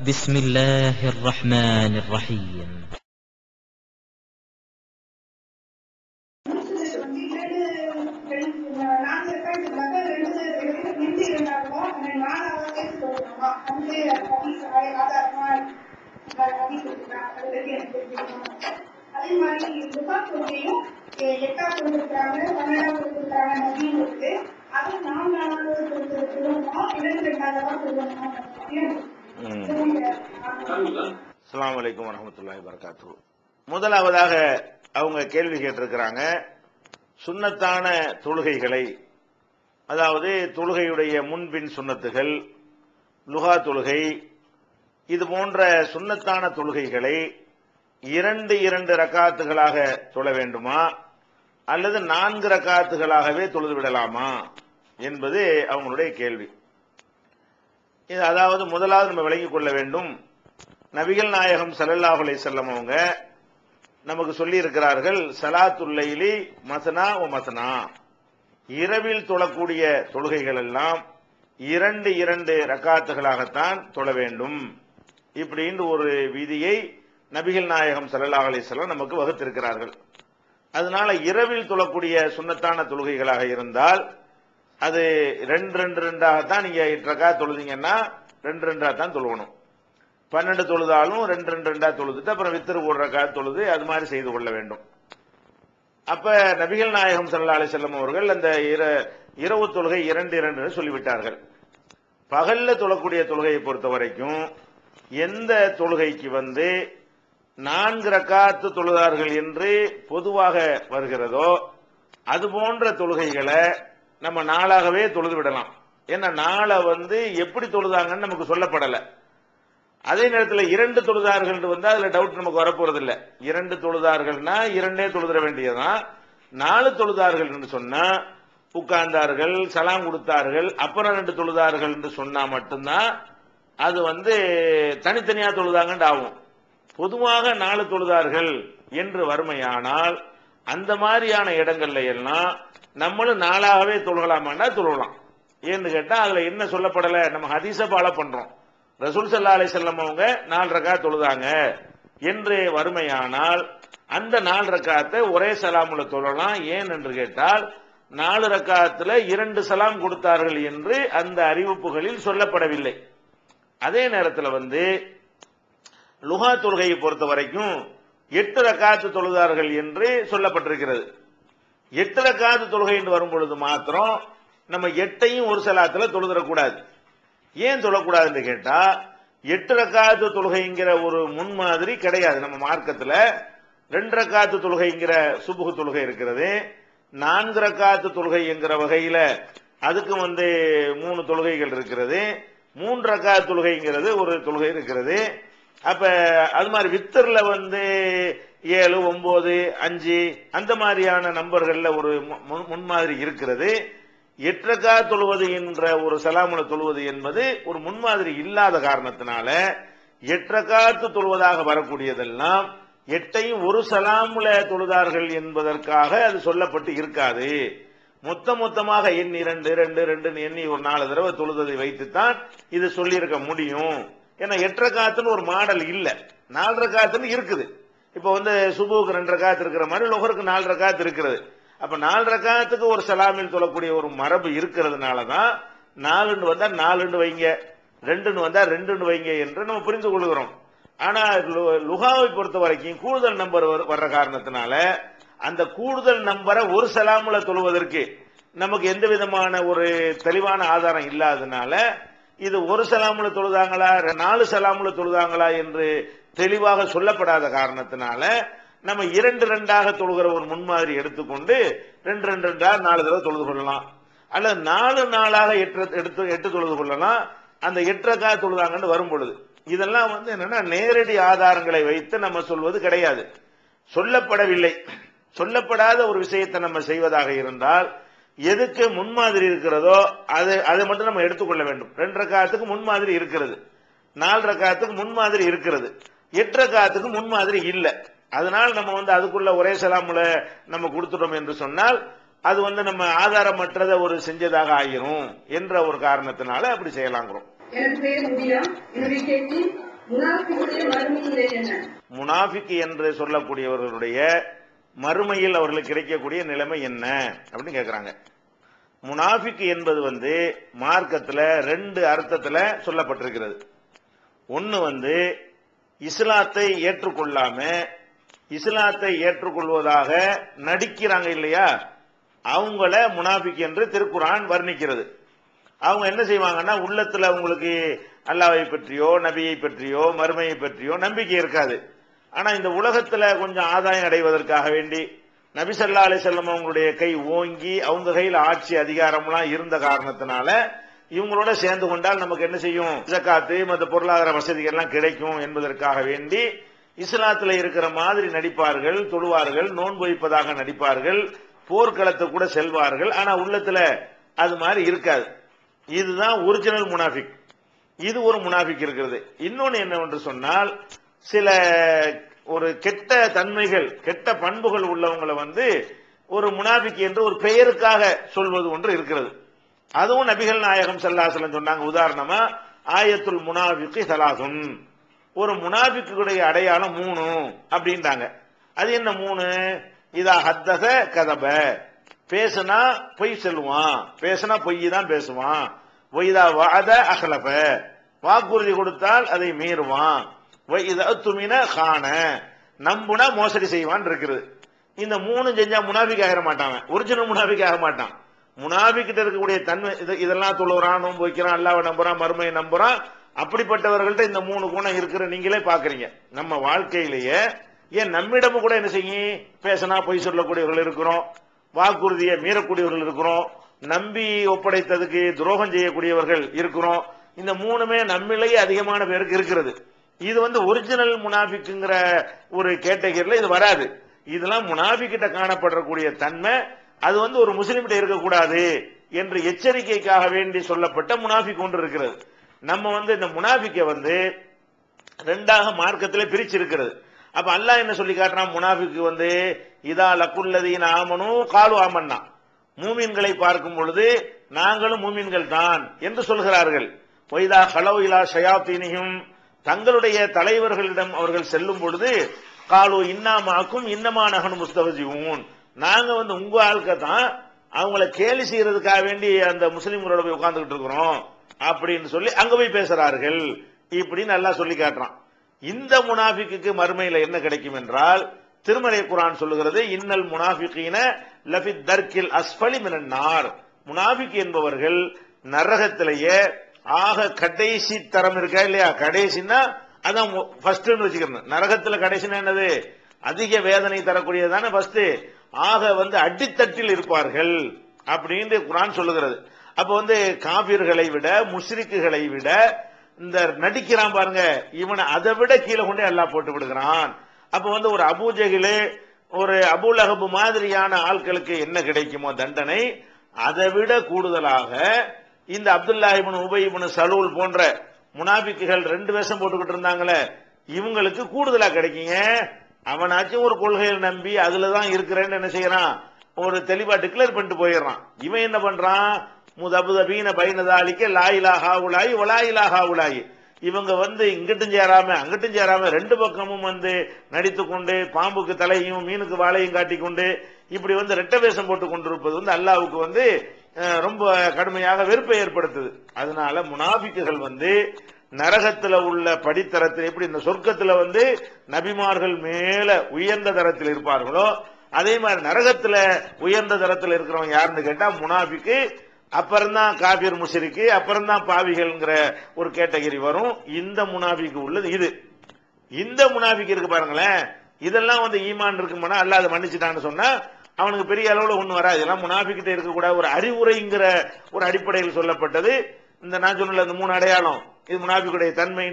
بسم الله الرحمن الرحيم. அதே மாதிரி துப்பாக்கியும் 8ஆவது கொடுத்துருக்காங்க 12ஆவது கொடுத்துருக்காங்க நதியும் இருக்கு. அது 4ஆவது சொல்லணும் 2ஆவது சொல்லணும். அஸ்ஸலாமு அலைக்கும் வரஹ்மத்துல்லாஹி வபரகாத்துஹு. முதலாவதாக அவங்க கேள்வி கேட்டிருக்கிறாங்க, சுன்னத்தான தொழுகைகளை, அதாவது தொழுகையுடைய முன்பின் சுன்னத்துகள், லுஹா தொழுகை, இது போன்ற சுன்னத்தான தொழுகைகளை 2 ரக்காத்துகளாக தொழ வேண்டுமா அல்லது 4 ரக்காத்துகளாகவே தொழுது விடலாமா என்பது அவங்களுடைய கேள்வி. இது அதாவது முதலாவது நம்ம விளங்கிக் கொள்ள வேண்டும், நபிகள் நாயகம் ஸல்லல்லாஹு அலைஹி வஸல்லம் அவங்க நமக்கு சொல்லி இருக்கிறார்கள், ஸலாத்துல் லைலி மஸ்னா வ மஸ்னா, இரவில் தொழக்கூடிய தொழுகைகள் எல்லாம் 2 ரக்காத்துகளாகத்தான் தொழ வேண்டும். இப்படின்னு ஒரு விதியை நபிகள் நாயகம் ஸல்லல்லாஹு அலைஹி வஸல்லம் நமக்கு வகுத்திருக்கிறார்கள். அதனால இரவில் தொழக்கூடிய சுன்னத்தான தொழுகைகளாக இருந்தால் அது 2 நீங்க 8 ரக்காத் தொழுதீங்கன்னா 2 தான் தொழுவணும். 12 தொழுதாலும் 2 தொழுதுட்டு அப்புறம் வித்திரு 1 ரக்காத் தொழுது அது மாதிரி செய்து கொள்ள வேண்டும். அப்ப நபிகள் நாயகம் ஸல்லல்லாஹு அலைஹி வஸல்லம் அவர்கள் அந்த இரவு தொழுகை 2 சொல்லிவிட்டார்கள். பகல்ல தொழக்கூடிய தொழுகையை பொறுத்த வரைக்கும் எந்த தொழுகைக்கு 4 ரக்காத்து தொழுதார்கள் என்று பொதுவாக வருகிறதோ அது போன்ற தொழுகைகளை நம்ம நாளாகவே தொழுது விடலாம். ஏன்னா நாளை எப்படி தொழுதாங்கன்னு நமக்கு சொல்லப்படல. அதே நேரத்தில் 2 தொழுதார்கள் அதுல டவுட் நமக்கு வரப்போறது இல்ல. 2 தொழுதார்கள்னா 2 தொழுத வேண்டியதான். 4 தொழுதார்கள் என்று சொன்னா உட்கார்ந்தார்கள், சலாம் கொடுத்தார்கள், அப்புறம் 2 தொழுதார்கள் என்று சொன்னா மட்டும்தான் அது தனித்தனியா தொழுதாங்கன்னு ஆகும். பொதுவாக 4 தொழுதார்கள் என்று வறுமையானால் அந்த மாதிரியான இடங்கள்ல எல்லாம் நம்மளும் 4ஆகவே தொழுகலாமான்னா தொழலாம். ஏன்னு கேட்டா அதுல என்ன சொல்லப்படல, நம்ம ஹதீஸ ஃபாலோ பண்றோம். ரசூல் ஸல்லல்லாஹு அலைஹி வஸல்லம் அவங்க 4 ரக்காத் தொழுதாங்க என்று வறுமையானால் அந்த 4 ரக்காத்தை ஒரே சலாமுல தொழலாம். ஏன் என்று கேட்டால் 4 ரக்காத்துல 2 சலாம் கொடுத்தார்கள் என்று அந்த அறிவிப்புகளில் சொல்லப்படவில்லை. அதே நேரத்தில் லுஹா தொழுகையை பொறுத்த வரைக்கும் 8 ரக்காத்து தொழுதார்கள் என்று சொல்லப்பட்டிருக்கிறது. 8 ரக்காத்து தொழுகை என்று வரும் பொழுது மாத்திரம் நம்ம 8ஐயும் ஒரு சலாத்துல தொழுதரக்கூடாது. ஏன் தொழக்கூடாதுன்னு கேட்டா 8 ரக்காத்து தொழுகைங்கிற ஒரு முன்மாதிரி கிடையாது நம்ம மார்க்கத்துல. 2 ரக்காத்து தொழுகைங்கிற சுபுஹ் தொழுகை இருக்கிறது. 4 ரக்காத்து தொழுகை என்கிற வகையில அதுக்கு 3 தொழுகைகள் இருக்கிறது. 3 ரக்காத்து தொழுகைங்கிறது ஒரு தொழுகை இருக்கிறது. அப்ப அது மாதிரி வித்தர்ல 7, 9, 5 அந்த மாதிரியான நம்பர்கள்ல ஒரு முன்மாதிரி இருக்கிறது. 8 ரக்காத் தொழுவது என்ற ஒரு சலாமுல தொழுவது என்பது ஒரு முன்மாதிரி இல்லாத காரணத்தினால 8 ரக்காத்து தொழுவதாக வரக்கூடியதெல்லாம் 8ஐயும் ஒரு சலாமுல தொழுதார்கள் என்பதற்காக அது சொல்லப்பட்டு இருக்காது. மொத்தமாக எண்ணி 2 எண்ணி ஒரு 4 தடவை தொழுததை வைத்துத்தான் இது சொல்லி இருக்க முடியும். ஏன்னா 8 ரக்காத்துன்னு ஒரு மாடல் இல்ல, 4 ரக்காத்துன்னு இருக்குது. இப்ப சுபுக்கு 2 ரக்காத் இருக்கிற மாதிரி லொஹருக்கு 4 ரக்காத் இருக்கிறது. அப்ப 4 ரக்காத்துக்கு ஒரு சலாமில் தொழக்கூடிய ஒரு மரபு இருக்கிறதுனாலதான் 4 வந்தா 4 வைங்க, 2 வந்தா 2 வைங்க என்று நம்ம புரிந்து கொள்கிறோம். ஆனா லுஹாவை பொறுத்த வரைக்கும் கூடுதல் நம்பர் வர்ற காரணத்தினால அந்த கூடுதல் நம்பரை ஒரு சலாமுல தொழுவதற்கு நமக்கு எந்த விதமான ஒரு தெளிவான ஆதாரம் இல்லாததுனால இது ஒரு சலாமுல தொழுதாங்களா 4 சலாமுல தொழுதாங்களா என்று தெளிவாக சொல்லப்படாத காரணத்தினால நம்ம 2 தொழுகிற ஒரு முன்மாதிரி எடுத்துக்கொண்டு 2 4 தடவை தொழுது கொள்ளலாம். அல்லது 4 8 தொழுது கொள்ளலாம். அந்த 8 ரக்காத் தொழுதாங்கன்னு வரும் பொழுது இதெல்லாம் என்னன்னா நேரடி ஆதாரங்களை வைத்து நம்ம சொல்வது கிடையாது, சொல்லப்படவில்லை. சொல்லப்படாத ஒரு விஷயத்தை நம்ம செய்வதாக இருந்தால் எதுக்கு முன்மாதிரி இருக்கிறதோ அதை மட்டும் நம்ம எடுத்துக்கொள்ள வேண்டும். 2 ரக்காத்துக்கு முன்மாதிரி இருக்கிறது, 4 ரக்காத்துக்கு முன்மாதிரி இருக்கிறது, 8 ரக்காத்துக்கு முன்மாதிரி இல்லை. அதனால் நம்ம அதுக்குள்ள ஒரே சலாமுல நம்ம கொடுத்துட்டோம் என்று சொன்னால் அது நம்ம ஆதாரமற்றத ஒரு செஞ்சதாக ஆகிரும் என்ற ஒரு காரணத்தினால அப்படி செய்யலாங்கிறோம். எனக்கு பேர் முடியா. என்னுடைய கேள்வி முனாஃபிக் என்று சொல்லக்கூடியவர்களுடைய மறுமையில் அவர்களுக்கு கிடைக்கக்கூடிய நிலைமை என்ன அப்படின்னு கேட்கிறாங்க. முனாஃபிக் என்பது மார்க்கத்துல 2 அர்த்தத்துல சொல்லப்பட்டிருக்கிறது. ஒன்னு இஸ்லாத்தை ஏற்றுக்கொள்ளாம இஸ்லாத்தை ஏற்றுக்கொள்வதாக நடிக்கிறாங்க இல்லையா, அவங்கள முனாஃபிக் என்று திருக்குர்ஆன் வர்ணிக்கிறது. அவங்க என்ன செய்வாங்கன்னா, உள்ளத்துல அவங்களுக்கு அல்லாஹ்வை பற்றியோ நபியை பற்றியோ மறுமையை பற்றியோ நம்பிக்கை இருக்காது. ஆனா இந்த உலகத்துல கொஞ்சம் ஆதாயம் அடைவதற்காக வேண்டி நபி ஸல்லல்லாஹு அலைஹி வஸல்லம் அவங்களுடைய கை ஓங்கி அவங்க கையில் ஆட்சி அதிகாரம்லாம் இருந்த காரணத்தினால இவங்களோட சேர்ந்து கொண்டால் நமக்கு என்ன செய்யும், ஜகாத்து மற்ற பொருளாதார வசதிகள் எல்லாம் கிடைக்கும் என்பதற்காக வேண்டி இஸ்லாத்துல இருக்கிற மாதிரி நடிப்பார்கள், தொழுவார்கள், நோன்பு வைப்பதாக நடிப்பார்கள், போர்க்களத்தை கூட செல்வார்கள். ஆனா உள்ளத்துல அது மாதிரி இருக்காது. இதுதான் ஒரிஜினல் முனாஃபிக். இது ஒரு முனாஃபிக் இருக்கிறது. இன்னொன்னு என்னவென்று சொன்னால், சில ஒரு கெட்ட தன்மைகள் கெட்ட பண்புகள் உள்ளவங்களை ஒரு முனாஃபிக் என்று ஒரு பெயருக்காக சொல்வது ஒன்று இருக்கிறது. அதுவும் நபிகள் நாயகம் ஸல்லல்லாஹு அலைஹி வஸல்லம் சொன்னாங்க. உதாரணமா ஆயத்துல் முனாஃபிகி ஸலாசுன், ஒரு முனாஃபிக்குடைய அடையாளம் 3 அப்படின்றாங்க. அது என்ன 3? இதா ஹத்தஸ கதப, பேசினா பொய் சொல்லுவான், பேசினா பொய் தான் பேசுவான். வைதா வஅத அஹ்லஃப, வாக்குறுதி கொடுத்தால் அதை மீறுவான். வைதா துமின கான, நம்புனா மோசடி செய்வான் இருக்கிறது. இந்த 3 செஞ்சா முனாஃபிக் ஆக மாட்டான், ஒரிஜினல் முனாஃபிக் ஆக மாட்டான். முனாஃபிக்கிட்ட இருக்கக்கூடிய தன்மை இதெல்லாம் தொழுறான், நோன்பு வைக்கிறான், அல்லாஹ்வை நம்புறான், மறுமையை நம்புறான். அப்படிப்பட்டவர்கள்ட்ட இந்த 3 குணம் இருக்கிற நீங்களே பாக்குறீங்க. நம்ம வாழ்க்கையிலேயே ஏன் நம்மிடமும் கூட என்ன செய்யும், பேசினா பொய் சொல்லக்கூடியவர்கள் இருக்கிறோம், வாக்குறுதியை மீறக்கூடியவர்கள் இருக்கிறோம், நம்பி ஒப்படைத்ததுக்கு துரோகம் செய்யக்கூடியவர்கள் இருக்கிறோம். இந்த 3மே நம்மிலேயே அதிகமான பேருக்கு இருக்கிறது. இது ஒரிஜினல் முனாஃபிக்குங்கிற ஒரு கேட்டகரியில இது வராது. இதெல்லாம் முனாஃபிக்கிட்ட காணப்படக்கூடிய தன்மை. அது ஒரு முஸ்லிம்கிட்ட இருக்கக்கூடாது என்று எச்சரிக்கைக்காக வேண்டி சொல்லப்பட்ட முனாஃபிக் ஒன்று இருக்கிறது. நம்ம இந்த முனாஃபிக்கை 2ஆக மார்க்கத்திலே பிரிச்சிருக்கிறது. அப்ப அல்லாஹ் என்ன சொல்லி காட்டுறான், முனாஃபிக்கு இதா லக்குல்லதீன ஆமனு காலு ஆமன்னா, மூமின்களை பார்க்கும் பொழுது நாங்களும் மூமின்கள் தான் என்று சொல்கிறார்கள். வைதா ஹலவ் இலா ஷயாத்தீனிஹிம், தங்களுடைய தலைவர்களிடம் அவர்கள் செல்லும் பொழுது காலு இன்னா மாக்கும் இன்னமா நஹனு முஸ்தஹ்ஜிஊன், நாங்க உங்க ஆட்க தான், அவங்கள கேலி செய்யறதுக்காக வேண்டி அந்த முஸ்லிம்களோட போய் உட்கார்ந்துகிட்டு இருக்கிறோம் அப்படின்னு சொல்லி அங்க போய் பேசுறார்கள். இப்படின்னு அல்லாஹ் சொல்லி காட்டுறான். இந்த முனாஃபிக்கு மறுமையில என்ன கிடைக்கும் என்றால், திருமறை குர்ஆன் சொல்லுகிறது, இன்னல் முனாஃபிகீன லஃபி தர்கில் அஸ்ஃபலி மினன் நார், முனாஃபிக் என்பவர்கள் நரகத்திலேயே ஆக கடைசி தரம் இருக்கா இல்லையா, கடைசின்னா அதான் ஃபர்ஸ்ட்னு வச்சுக்கணும். நரகத்துல கடைசினா என்னது, அதிக வேதனை தரக்கூடியதான ஃபர்ஸ்ட். ஆக அடித்தட்டில் இருப்பார்கள் அப்படின்னு குர்ஆன் சொல்லுகிறது. அப்ப காபிர்களை விட முஷ்ரிக்குகளை விட இந்த நடிக்கிறான் பாருங்க, இவனை அதை விட கீழே கொண்டே அல்லாஹ் போட்டு விடுகிறான். அப்ப ஒரு அபூஜஹில் ஒரு அபூலஹப் மாதிரியான ஆட்களுக்கு என்ன கிடைக்குமோ தண்டனை, அதை விட கூடுதலாக இந்த அப்துல்லா இப்னு உபை இப்னு சலூல் போன்ற முனாஃபிக்குகள் 2 வேஷம் போட்டுக்கிட்டு இருந்தாங்களே, இவங்களுக்கு கூடுதலா கிடைக்குங்க. அவனாச்சும் ஒரு கொள்கையை நம்பி அதுலதான் இருக்கிறேன்னு என்ன செய்யறான், ஒரு தெளிவா டிக்ளேர் பண்ணிட்டு போயிடுறான். இவன் என்ன பண்றான், முதபுதபீன பைனதாலிக்க லா இலாஹா உலாயி வலா இலாஹா உலாயி, இவங்க இங்கிட்டும் சேராம அங்கிட்டும் சேராம 2 பக்கமும் நடித்துக் கொண்டு பாம்புக்கு தலையும் மீனுக்கு வாழையும் காட்டிக்கொண்டு இப்படி ரெட்டை வேஷம் போட்டு கொண்டிருப்பது அல்லாஹ்வுக்கு ரொம்ப கடுமையாக வெறுப்பை ஏற்படுத்துது. அதனால முனாஃபிக்குகள் நரகத்துல உள்ள படித்தரத்தில் எப்படி இந்த சொர்க்கத்துல நபிமார்கள் மேல உயர்ந்த தரத்தில் இருப்பார்களோ, அதே மாதிரி நரகத்துல உயர்ந்த தரத்தில் இருக்கிறவங்க யாருன்னு கேட்டா முனாஃபிக்கு, அப்புறம்தான் காபிர் முஷ்ரிக்கு, அப்புறம்தான் பாவிகள்ங்கிற ஒரு கேட்டகரி வரும். இந்த முனாஃபிக்கு உள்ளது இது. இந்த முனாஃபிக் இருக்கு பாருங்களேன், இதெல்லாம் ஈமான் இருக்குமானா அல்லாஹ் அதை மன்னிச்சுட்டான்னு சொன்னா அவனுக்கு பெரிய அளவுல ஒண்ணு வராது. இதெல்லாம் முனாஃபிக்கிட்ட இருக்கக்கூடாது ஒரு அறிவுரைங்கிற ஒரு அடிப்படையில் சொல்லப்பட்டது. இந்த நான் சொன்ன இந்த 3 அடையாளம், இது முனாஃபிக்குடைய தன்மை.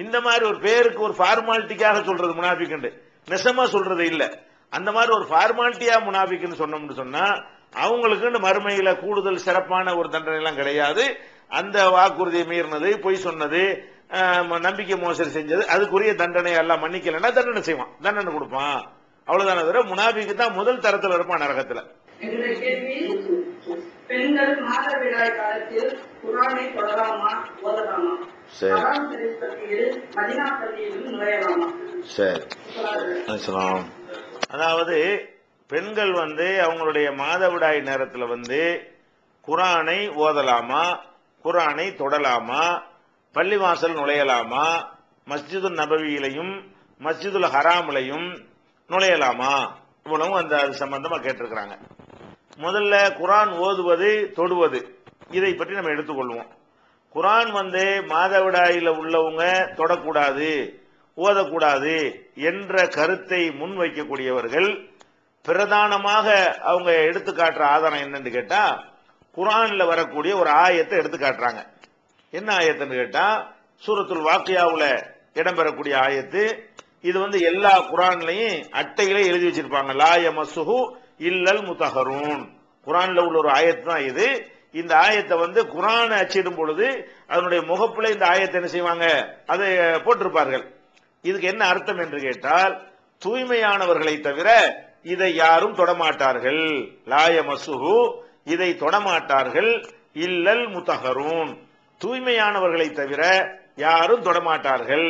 இந்த மாதிரி ஒரு பேருக்கு ஒரு ஃபார்மாலிட்டிக்காக சொல்றது முனாஃபிக், நெசமா சொல்றது இல்ல. அந்த மாதிரி ஒரு ஃபார்மாலிட்டியா முனாஃபிக்னு சொன்னோம்னு சொன்னா அவங்களுக்கு மறுமையில கூடுதல் சிறப்பான ஒரு தண்டனை எல்லாம் கிடையாது. அந்த வாக்குறுதியை மீறினது, பொய் சொன்னது, நம்பிக்கை மோசடி செஞ்சது, அதுக்குரிய தண்டனை எல்லாம் மன்னிக்கலன்னா தண்டனை செய்வான், தண்டனை கொடுப்பான். அவ்வளவுதான. முனாஃபிக்கு தான் முதல் தரத்தில் இருப்பான் நரகத்துல. பெண்கள் மாதவிடாய் காலத்தில் குரானை தொடராமா ஓதலாமா? ஹராம் ஷரீஃப் பள்ளியில் மதீனா பள்ளியிலும் நுழையலாமா? சரி, அதாவது பெண்கள் அவங்களுடைய மாதவிடாய் நேரத்தில் குரானை ஓதலாமா, குரானை தொடலாமா, பள்ளிவாசல் நுழையலாமா, மஸ்ஜிது நபவியிலையும் மஸ்ஜிதுல் ஹராமிலையும் நுழையலாமா, இவ்வளவு அது சம்பந்தமா கேட்டிருக்கிறாங்க. முதல்ல குரான் ஓதுவது தொடுவது இதை பற்றி நம்ம எடுத்துக்கொள்வோம். குரான் மாதவிடாயில உள்ளவங்க தொடக்கூடாது, ஓதக்கூடாது என்ற கருத்தை முன்வைக்கக்கூடியவர்கள் பிரதானமாக அவங்க எடுத்து காட்டுற ஆதாரம் என்னன்னு கேட்டா, குரான்ல வரக்கூடிய ஒரு ஆயத்தை எடுத்து காட்டுறாங்க. என்ன ஆயத்துன்னு கேட்டா, சூரத்துல் வாக்கியாவுல இடம்பெறக்கூடிய ஆயத்து. இது எல்லா குரான்லையும் அட்டையிலே எழுதி வச்சிருப்பாங்க, லா யமஸ்ஸுஹு இல்லல் முத்தஹரூன். குரான்ல உள்ள ஒரு ஆயத்து தான் இது. இந்த ஆயத்தை குரானை அச்சிடும் பொழுது அதனுடைய முகப்புல இந்த ஆயத்தை என்ன செய்வாங்க, அதை போட்டிருப்பார்கள். இதுக்கு என்ன அர்த்தம் என்று கேட்டால், தூய்மையானவர்களை தவிர இதை யாரும் தொடமாட்டார்கள். லா யமஸ்ஸுஹு, இதை தொடமாட்டார்கள். இல்லல் முத்தஹரூன், தூய்மையானவர்களை தவிர யாரும் தொடமாட்டார்கள்.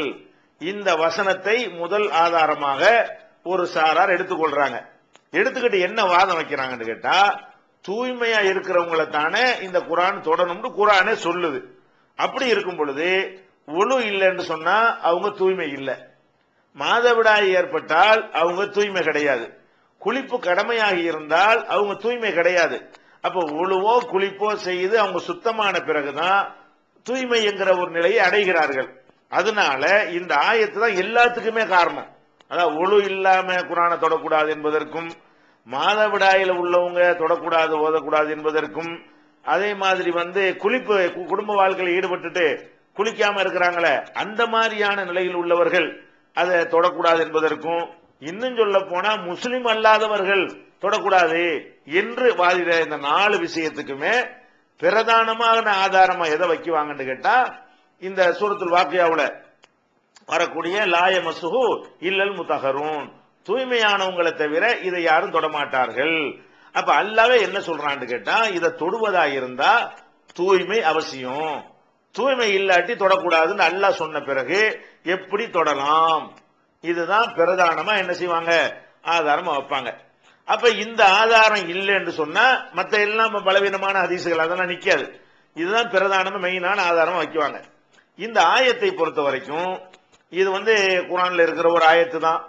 இந்த வசனத்தை முதல் ஆதாரமாக ஒரு சாரார் எடுத்துக்கொள்றாங்க. எடுத்துக்கிட்டு என்ன வாதம் வைக்கிறாங்கன்னு கேட்டா, தூய்மையா இருக்கிறவங்களை தானே இந்த குரான் தொடணும்னு குரானே சொல்லுது. அப்படி இருக்கும் பொழுது ஒழு இல்லைன்னு சொன்னா அவங்க தூய்மை இல்லை. மாதவிடாய் ஏற்பட்டால் அவங்க தூய்மை கிடையாது. குளிப்பு கடமையாகி இருந்தால் அவங்க தூய்மை கிடையாது. அப்ப ஒழுவோ குளிப்போ செய்து அவங்க சுத்தமான பிறகுதான் தூய்மை என்கிற ஒரு நிலையை அடைகிறார்கள். அதனால இந்த ஆயத்து தான் எல்லாத்துக்குமே காரணம். அதாவது ஒழு இல்லாம குரானை தொடக்கூடாது என்பதற்கும், மாதவிடாயில உள்ளவங்க தொடக்கூடாது ஓதக்கூடாது என்பதற்கும், அதே மாதிரி குளிப்பு குடும்ப வாழ்க்கையில் ஈடுபட்டுட்டு குளிக்காம இருக்கிறாங்களே அந்த மாதிரியான நிலையில் உள்ளவர்கள் அதை தொடக்கூடாது என்பதற்கும், இன்னும் சொல்ல போனா முஸ்லிம் அல்லாதவர்கள் தொடக்கூடாது என்று வாதிட இந்த 4 விஷயத்துக்குமே பிரதானமான ஆதாரமா எதை வைக்குவாங்கன்னு கேட்டா, இந்த சூரத்துல் வாக்கியாவுல வரக்கூடிய லா யமஸ்ஸுஹு இல்லல் முத்தஹரூன், தூய்மையானவங்களை தவிர இதை யாரும் தொடமாட்டார்கள். அப்ப அல்லாஹ்வே என்ன சொல்றான்னு கேட்டா, இதை தொடுவதா இருந்தா தூய்மை அவசியம், தூய்மை இல்லாட்டி தொடக்கூடாதுன்னு அல்லாஹ் சொன்ன பிறகு எப்படி தொடலாம்? இதுதான் பிரதானமா என்ன செய்வாங்க, ஆதாரமா வைப்பாங்க. அப்ப இந்த ஆதாரம் இல்லை என்று சொன்னா மற்ற எல்லாம் பலவீனமான ஹதீசுகள் அதெல்லாம் நிக்காது. இதுதான் பிரதானமா மெயினான ஆதாரமா வைக்குவாங்க. இந்த ஆயத்தை பொறுத்த வரைக்கும் இது குரான்ல இருக்கிற ஒரு ஆயத்து தான்.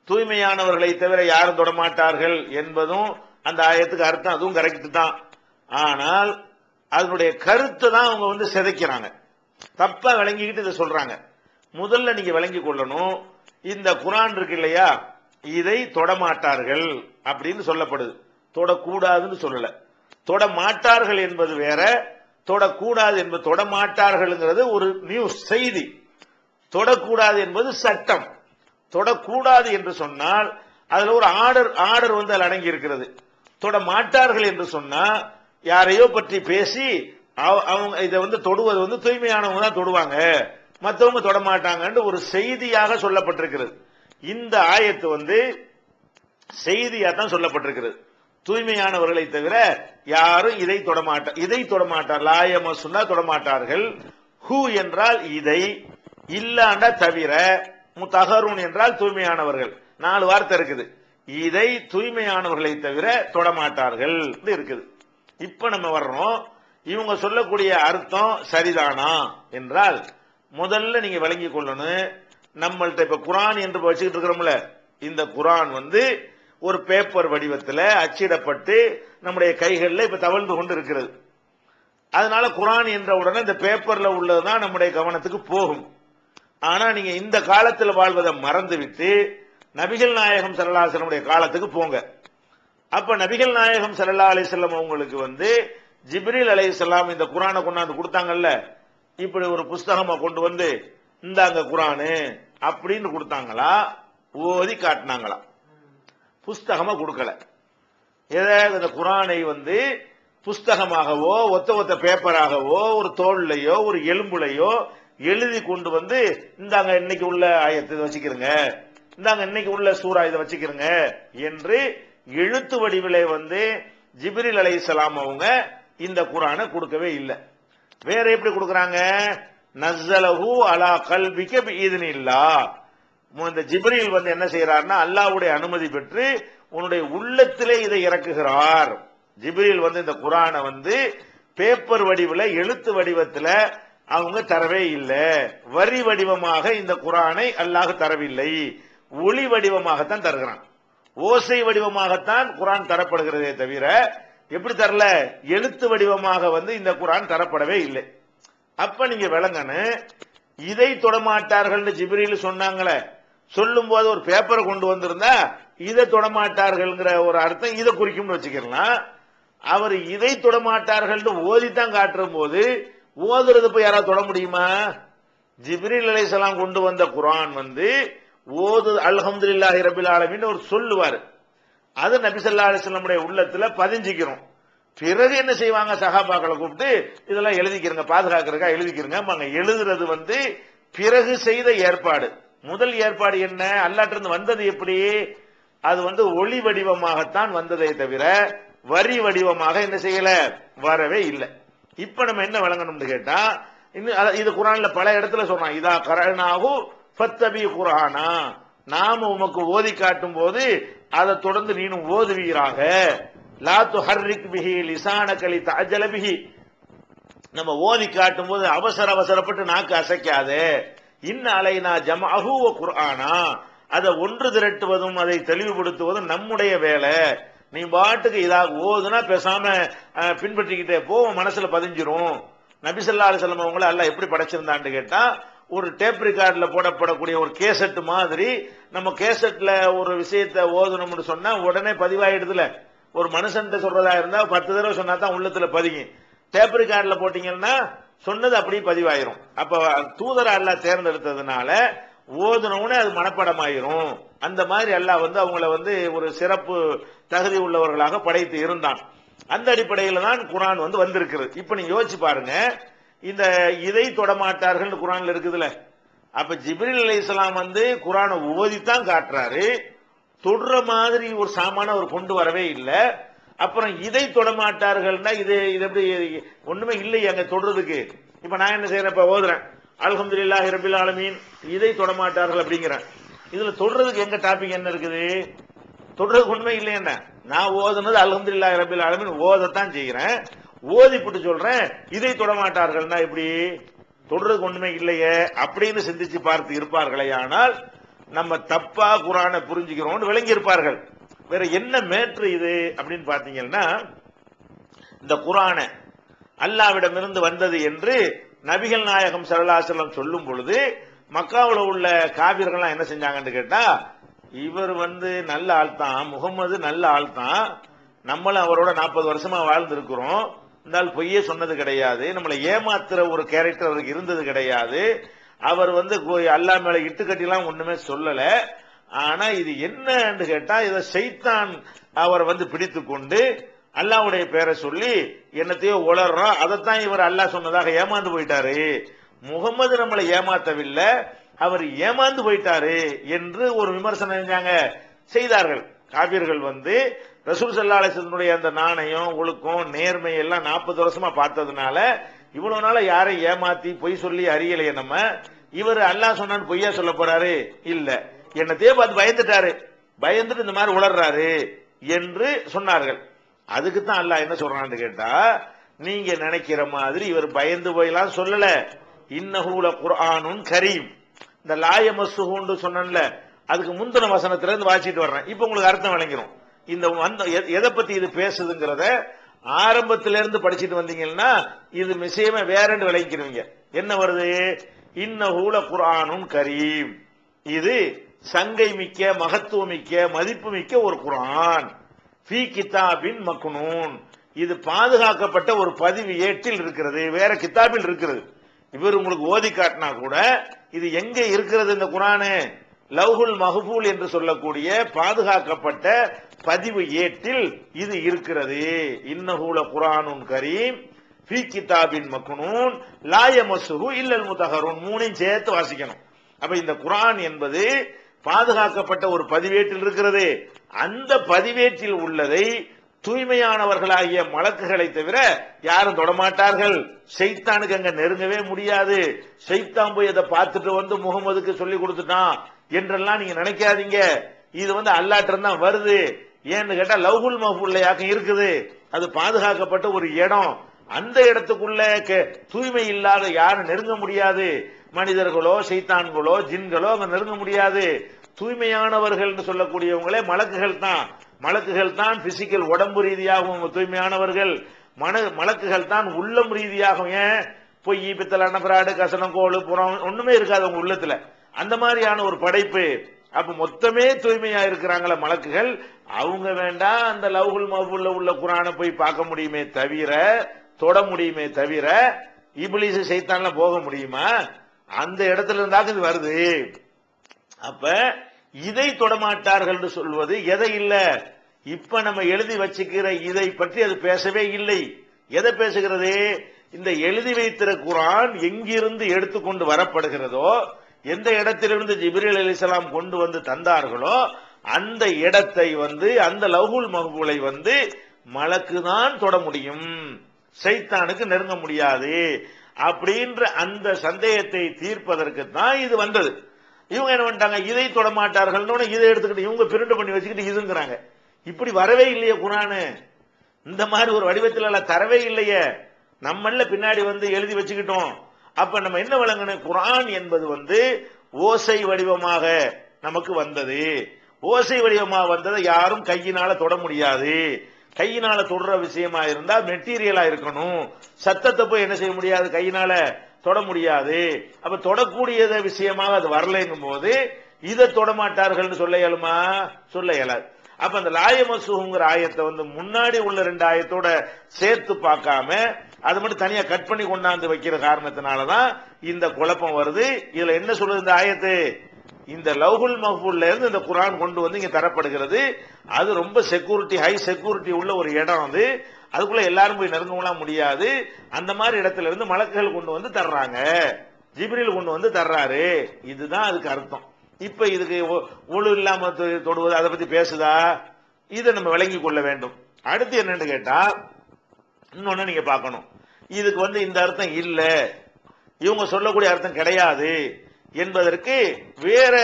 தூய்மையானவர்களை தவிர யாரும் தொடமாட்டார்கள் என்பதும் அந்த ஆயத்துக்கு அர்த்தம், அதுவும் கரெக்ட் தான். ஆனால் அதனுடைய கருத்தை தான் அவங்க சிதைக்கிறாங்க, தப்பா விளங்கிக்கிட்டு இதை சொல்றாங்க. முதல்ல நீங்க விளங்கி கொள்ளணும், இந்த குரான் இருக்கு இல்லையா, இதை தொடமாட்டார்கள் அப்படின்னு சொல்லப்படுது, தொடக்கூடாதுன்னு சொல்லல. தொடமாட்டார்கள் என்பது வேற, தொடக்கூடாது என்பது, தொடமாட்டார்கள் ஒரு நியூஸ் செய்தி, தொடக்கூடாது என்பது சட்டம். தொடக்கூடாது என்று சொன்னால் அதுல ஒரு ஆர்டர் அதில் அடங்கி இருக்கிறது. தொடமாட்டார்கள் என்று சொன்னா யாரையோ பற்றி பேசி அவங்க இதை தொடுவது தூய்மையானவங்க தான் தொடுவாங்க, மற்றவங்க தொடமாட்டாங்க ஒரு செய்தியாக சொல்லப்பட்டிருக்கிறது. இந்த ஆயத்து செய்தியா தான் சொல்லப்பட்டிருக்கிறது. தூய்மையானவர்களை தவிர யாரும் இதை தொடமாட்டார். லா யமஸ்ஸுன்னா தொடமாட்டார்கள். ஹூ என்றால் இதை, இல்லாண்டா தவிர, முத்தஹரூன் என்றால் தூய்மையானவர்கள். 4 வார்த்தை இருக்குது. இதை தூய்மையானவர்களை தவிர தொடமாட்டார்கள் இருக்குது. இப்ப நம்ம வர்றோம், இவங்க சொல்லக்கூடிய அர்த்தம் சரிதானா என்றால் முதல்ல நீங்க விளங்கிக் கொள்ளணும். நம்மள்ட்ட இப்ப குரான் என்று வச்சுக்கிட்டு இருக்கிறோம்ல, இந்த குரான் ஒரு பேப்பர் வடிவத்தில் அச்சிடப்பட்டு நம்முடைய கைகளில் இப்ப தவழ்ந்து கொண்டு இருக்கிறது. அதனால குரான் என்ற உடனே இந்த பேப்பர்ல உள்ளதுதான் நம்முடைய கவனத்துக்கு போகும். ஆனா நீங்க இந்த காலத்தில் வாழ்வதை மறந்துவிட்டு நபிகள் நாயகம் ஸல்லல்லாஹு அலைஹி வஸல்லம் காலத்துக்கு போங்க. அப்ப நபிகள் நாயகம் ஸல்லல்லாஹு அலைஹி வஸல்லம் அவங்களுக்கு ஜிப்ரீல் அலைஹிஸ்ஸலாம் இந்த குரானை கொண்டாந்து கொடுத்தாங்கல்ல, இப்படி ஒரு புஸ்தகமா கொண்டு இந்தாங்க குரானு அப்படின்னு கொடுத்தாங்களா, ஓதி காட்டினாங்களா? புஸ்தகமா கொடுக்கல. ஏதாவது இந்த குரானை புஸ்தகமாகவோ ஒத்த பேப்பராகவோ ஒரு தோல்லையோ ஒரு எலும்புலையோ எழுதி கொண்டு இந்தாங்க இன்னைக்கு உள்ள ஆயத்தை வச்சுக்கிறங்க, இந்தாங்க இன்னைக்கு உள்ள சூரா இதை வச்சுக்கிறங்க என்று எழுத்து வடிவிலே ஜிப்ரீல் அலைஹிஸ்ஸலாம் அவங்க இந்த குர்ஆனை கொடுக்கவே இல்லை. வேற எப்படி கொடுக்கறாங்க? நஸ்ஸலஹு அலா கல்பிக பிஇذنில்லாஹ். இந்த ஜிப்ரீல் வந்து என்ன செய்யறாருன்னா அல்லாஹ்வுடைய அனுமதி பெற்று உன்னுடைய உள்ளத்திலே இதை இறக்குகிறார். ஜிப்ரீல் வந்து இந்த குர்ஆனை வந்து பேப்பர் வடிவில் எழுத்து வடிவத்தில் அவங்க தரவே இல்லை. வரி வடிவமாக இந்த குர்ஆனை அல்லாஹ் தரவில்லை, ஒளி வடிவமாகத்தான் தருகிறான். ஓசை வடிவமாகத்தான் குர்ஆன் தரப்படுகிறதே தவிர எப்படி தரல, எழுத்து வடிவமாக வந்து இந்த குர்ஆன் தரப்படவே இல்லை. அப்ப நீங்க விளங்கணும், இதை தொடமாட்டார்கள் ஜிப்ரீல் சொன்னாங்களே, சொல்லும் போது ஒரு பேப்பரை கொண்டு வந்திருந்தா இதை தொடமாட்டார்கள் ஒரு அர்த்தம் இதை குறிக்கும்னு வச்சுக்கலாம். அவர் இதை தொடமாட்டார்கள் ஓதித்தான் காட்டுற போது ஓதுறது போய் யாராவது தொட முடியுமா? ஜிப்ரீல் அலைஹிஸ்ஸலாம் கொண்டு வந்த குர்ஆன் வந்து ஓது அல்ஹம்துலில்லாஹி ரப்பில் ஆலமீன் ஒரு சொல்லுவார். அது நபி ஸல்லல்லாஹு அலைஹி வஸல்லம் உள்ளத்துல பதிஞ்சிக்கிறோம். பிறகு என்ன செய்வாங்க, சஹாபாக்களை கூப்பிட்டு இதெல்லாம் எழுதிக்கிறங்க, பாதுகாக்கிறதுக்கா எழுதிக்கிறங்க. எழுதுறது வந்து பிறகு செய்த ஏற்பாடு. முதல் ஏற்பாடு என்ன, அல்லாஹ்ட்ட இருந்து வந்தது எப்படி, அது வந்து ஒளி வடிவமாகத்தான் வந்ததே தவிர வரி வடிவமாக என்ன செய்யல, வரவே இல்லை. இப்ப நம்ம என்ன விளங்கணும்னு கேட்டா, இது குர்ஆன்ல பல இடத்துல சொல்றான், இதா கரனாஹு ஃபத்தபி குர்ஆனா, நாம உமக்கு ஓதி காட்டும் போது அதை தொடர்ந்து நீனும் ஓதுவீராக. லா துஹர்ரிக் பிஹி லிசானக லிதஅஜல பிஹி, நம்ம ஓதி காட்டும் போது அவசரப்பட்டு நாக்கு அசைக்காதே. இன்ன அலைனா ஜமஅஹு வ குர்ஆனா, அதை ஒன்று திரட்டுவதும் அதை தெளிவுபடுத்துவதும் நம்முடைய வேலை. நீ பாட்டுக்கு இதாக ஓதுனா பேசாம பின்பற்றிக்கிட்டே போ, மனசுல பதிஞ்சிரும். நபி ஸல்லல்லாஹு அலைஹி வஸல்லம் அவங்கள அல்லாஹ் எப்படி படைச்சிருந்தான்னு கேட்டா, ஒரு டேப் ரெக்கார்ட்ல போடப்படக்கூடிய ஒரு கேசட் மாதிரி நம்ம கேசட்ல ஒரு விஷயத்தை ஓதணும்னு சொன்னா உடனே பதிவாயிடுதுல. ஒரு மனுஷன் சொல்றதா இருந்தா 10 தடவை சொன்னா தான் உள்ளத்துல பதியும். டேப் ரெக்கார்ட்ல போட்டீங்கன்னா சொன்னது அப்படியே பதிவாயிரும். அப்ப தூதர் அல்லாஹ் தேர்ந்தெடுத்ததுனால ஓதுனவுனே அது மனப்படமாயிரும். அந்த மாதிரி அல்லாஹ் வந்து அவங்கள வந்து ஒரு சிறப்பு தகுதி உள்ளவர்களாக படைத்து இருந்தான். அந்த அடிப்படையில் தான் குர்ஆன் வந்து வந்திருக்கிறது. இப்ப நீங்க யோசிச்சு பாருங்க, இந்த இதை தொடமாட்டார்கள் குர்ஆன்ல இருக்குதுல. அப்ப ஜிப்ரீல் அலைஹிஸ்ஸலாம் வந்து குர்ஆனை ஓதித்தான் காட்டுறாரு, தொடுற மாதிரி ஒரு சாமான அவர் கொண்டு வரவே இல்லை. அப்புறம் இதை தொடமாட்டார்கள்னா இது எப்படி, ஒண்ணுமே இல்லை அங்க தொடுறதுக்கு. இப்ப நான் என்ன செய்யறேன், இப்ப ஓதுறேன் அல்ஹம்துலில்லாஹி ரப்பில் ஆலமீன், இதை தொடமாட்டார்கள் அப்படிங்கிறேன். இதுல தொடுறதுக்கு எங்க டாபிக் என்ன இருக்குது, தொடுறதுக்கு உண்மை இல்லை. என்ன நான் ஓதுனது அல்ஹம்துலில்லாஹி ரப்பில் ஆலமீன் ஓதத்தான் செய்கிறேன், ஓதிப்பட்டு சொல்றேன் இதை தொடமாட்டார்கள்னா எப்படி, தொடுறதுக்கு ஒண்ணுமே இல்லையே அப்படின்னு சிந்திச்சு பார்த்து இருப்பார்களே. ஆனால் நம்ம தப்பா குர்ஆனை புரிஞ்சுக்கிறோம் விளங்கி இருப்பார்கள். வேற என்ன மேற்று இது அப்படின்னு பாத்தீங்கன்னா, இந்த குர்ஆனை அல்லாஹ்விடமிருந்து வந்தது என்று நபிகள் நாயகம் ஸல்லல்லாஹு அலைஹி வஸல்லம் சொல்லும் பொழுது மக்காவுல உள்ள காபிர்கள்லாம் என்ன செஞ்சாங்கன்னு கேட்டா, இவர் வந்து நல்ல ஆள் தான், முகமது நல்ல ஆள் தான், நம்மளும் அவரோட 40 வருஷமா வாழ்ந்து இருக்கிறோம், இந்த ஆள் பொய்யே சொன்னது கிடையாது, நம்மளை ஏமாத்துற ஒரு கேரக்டர் அவருக்கு இருந்தது கிடையாது, அவர் வந்து அல்லாஹ் மேல இட்டுக்கட்டிலாம் ஒண்ணுமே சொல்லல. ஆனா இது என்னன்னு கேட்டா, இதை ஷைத்தான் அவர் வந்து பிடித்து கொண்டு அல்லாஹ்வுடைய பேரை சொல்லி என்னத்தையோ உளறான், அதைத்தான் இவர் அல்லாஹ் சொன்னதாக ஏமாந்து போயிட்டாரு, முகமது நம்மளை ஏமாத்தவில்லை, அவர் ஏமாந்து போயிட்டாரு என்று ஒரு விமர்சனம் செய்தார்கள். காபிர்கள் வந்து ரசூல் ஸல்லல்லாஹு அலைஹி வஸல்லம் அந்த நாணயம் ஒழுக்கம் நேர்மை எல்லாம் 40 வருஷமா பார்த்ததுனால இவ்வளவு நாள யாரை ஏமாத்தி பொய் சொல்லி அறியலையே, நம்ம இவர் அல்லாஹ் சொன்னான்னு பொய்யா சொல்ல போறாரு, இல்ல என்னத்தையே பார்த்து பயந்துட்டாரு, பயந்துட்டு இந்த மாதிரி உளர்றாரு என்று சொன்னார்கள். அதுக்கு தான் அல்லாஹ் என்ன சொல்றான்னு கேட்டா, நீங்க நினைக்கிற மாதிரி இவர் பயந்து போயெல்லாம் சொல்லல. இன்னஹு லகுர்ஆனுன் கரீம், இந்த லாயமஸ்ஸுஹுன்னு சொன்னேன்ல, அதுக்கு முந்தின வசனத்துல இருந்து வாசிட்டு வர்றேன். இப்ப உங்களுக்கு அர்த்தம் விளங்கிரும். இந்த எதை பத்தி இது பேசுதுங்கிறத ஆரம்பத்திலிருந்து படிச்சுட்டு வந்தீங்கன்னா இது விஷயமே வேறன்னு விளங்கிக்கிறீங்க. என்ன வருது, இன்னஹு லகுர்ஆனுன் கரீம், இது சங்கை மிக்க மகத்துவமிக்க மதிப்பு மிக்க ஒரு குர்ஆன், ஃபீ கிதாபின் மக்னூன், இது பாதுகாக்கப்பட்ட ஒரு பதிவு ஏட்டில் இருக்கிறது, வேற கிதாபில் இருக்கிறது. இவர் உங்களுக்கு ஓதி காட்டினா கூட இது எங்க இருக்கிறது, இந்த குர்ஆனு லவ்ஹுல் மஹ்பூல் என்று சொல்லக்கூடிய பாதுகாக்கப்பட்ட பதிவு ஏட்டில் இது இருக்கிறது. இன்னஹு லகுர்ஆனுன் கரீம் ஃபீ கிதாபின் மக்னூன் லா யமஸ்ஸுஹு இல்லல் முத்தஹரூன், மூணையும் சேர்த்து வாசிக்கணும். அப்ப இந்த குர்ஆன் என்பது பாதுகாக்கப்பட்ட ஒரு பதிவேட்டில் இருக்கிறது. அந்த பதிவேட்டில் உள்ளதை தூய்மையானவர்களாகிய மலக்குகளை தவிர யாரும் தொடமாட்டார்கள். ஷைத்தானுக்கு அங்க நெருங்கவே முடியாது. ஷைத்தான் போய் அதை பார்த்துட்டு வந்து முகமதுக்கு சொல்லி கொடுத்துட்டான் என்றெல்லாம் நீங்க நினைக்காதீங்க. இது அல்லாஹ்ட்ட தான் வருது. ஏன்னு கேட்டா லவ்ஹுல் மஹ்ஃபூல்ல இருக்குது. அது பாதுகாக்கப்பட்ட ஒரு இடம். அந்த இடத்துக்குள்ள தூய்மை இல்லாத யாரும் நெருங்க முடியாது. மனிதர்களோ ஷைத்தான்களோ ஜின்களோ அங்க நெருங்க முடியாது. தூய்மையானவர்கள் சொல்லக்கூடியவங்களே மலக்குகள் தான். மலக்குகள் தான் பிசிக்கல் உடம்பு ரீதியாகவும் தூய்மையானவர்கள். மலக்குகள் தான் உள்ளம் ரீதியாகவும். ஏன் பொய் பித்தல் அனபராடு கசனம் கோளு புறம் ஒண்ணுமே இருக்காது உங்க உள்ளத்துல. அந்த மாதிரியான ஒரு படைப்பு. அப்ப மொத்தமே தூய்மையா இருக்கிறாங்களா மலக்குகள். அவங்க வேண்டாம் அந்த லவ்ஹுல் மஹ்ஃபூல்ல உள்ள குர்ஆனை போய் பார்க்க முடியுமே தவிர, தொட முடியுமே தவிர, இப்லீஸ் ஷைத்தான்ல போக முடியுமா? அந்த இடத்துல இருந்தாக இது வருது. அப்ப இதை தொடமாட்டார்கள் சொல்வது எதை இல்ல, இப்ப நம்ம எழுதி வச்சுக்கிற இதை பற்றி அது பேசவே இல்லை. எதை பேசுகிறது? இந்த எழுதி வைத்திருக்கிற குர்ஆன் எங்கிருந்து எடுத்துக்கொண்டு வரப்படுகிறதோ, எந்த இடத்திலிருந்து ஜிப்ரீல் அலைஹிஸ்ஸலாம் கொண்டு வந்து தந்தார்களோ அந்த இடத்தை அந்த லவ்ஹுல் மஹ்ஃபூலை மலக்கு தான் தொட முடியும், ஷைத்தானுக்கு நெருங்க முடியாது அப்படின்ற அந்த சந்தேகத்தை தீர்ப்பதற்கு தான் இது வந்தது. இவங்க என்ன பண்ணிட்டாங்க, இதை தொடமாட்டார்கள் இதை எடுத்துக்கிட்டு இவங்க பிரிண்ட் பண்ணி வச்சுக்கிட்டு இதுங்கிறாங்க. இப்படி வரவே இல்லையே குர்ஆன். இந்த மாதிரி ஒரு வடிவத்தில் தரவே இல்லையே. நம்மள பின்னாடி எழுதி வச்சுக்கிட்டோம். அப்ப நம்ம என்ன விளங்கணும், குர்ஆன் என்பது ஓசை வடிவமாக நமக்கு வந்தது. ஓசை வடிவமாக வந்ததை யாரும் கையினால தொட முடியாது. கையினால தொடுற விஷயமா இருந்தா மெட்டீரியலா இருக்கணும். சத்தத்தை போய் என்ன செய்ய முடியாது, கையினால தொட முடியாது. அப்ப தொடக்கூடிய விஷயமாக அது வரலைங்கும் போது இதை தொடமாட்டார்கள் சொல்ல இயலுமா? சொல்ல இயலாது. அப்ப அந்த லாயமசுங்கிற ஆயத்தை முன்னாடி உள்ள 2 ஆயத்தோட சேர்த்து பார்க்காம அது மட்டும் தனியா கட் பண்ணி கொண்டாந்து வைக்கிற காரணத்தினாலதான் இந்த குழப்பம் வருது. இதுல என்ன சொல்றது இந்த ஆயத்து, இந்த லவ்ஹுல் மஹ்ஃபூல்ல இருந்து இந்த குர்ஆன் கொண்டு இங்க தரப்படுகிறது. அது ரொம்ப செக்யூரிட்டி, ஹை செக்யூரிட்டி உள்ள ஒரு இடம். அதுக்குள்ள எல்லாரும் போய் நெருங்கலாம் முடியாது. அந்த மாதிரி இடத்துல இருந்து மலக்குகள் கொண்டு தர்றாங்க, ஜிப்ரீல் கொண்டு தர்றாரு. இதுதான் அதுக்கு அர்த்தம். இப்ப இதுக்கு ஒழு இல்லாம தொடுவது அதை பத்தி பேசுதா? இதை நம்ம விளங்கி கொள்ள வேண்டும். அடுத்து என்னன்னு கேட்டா, இன்னொன்னு நீங்க பார்க்கணும், இதுக்கு இந்த அர்த்தம் இல்ல, இவங்க சொல்லக்கூடிய அர்த்தம் கிடையாது என்பதற்கு வேற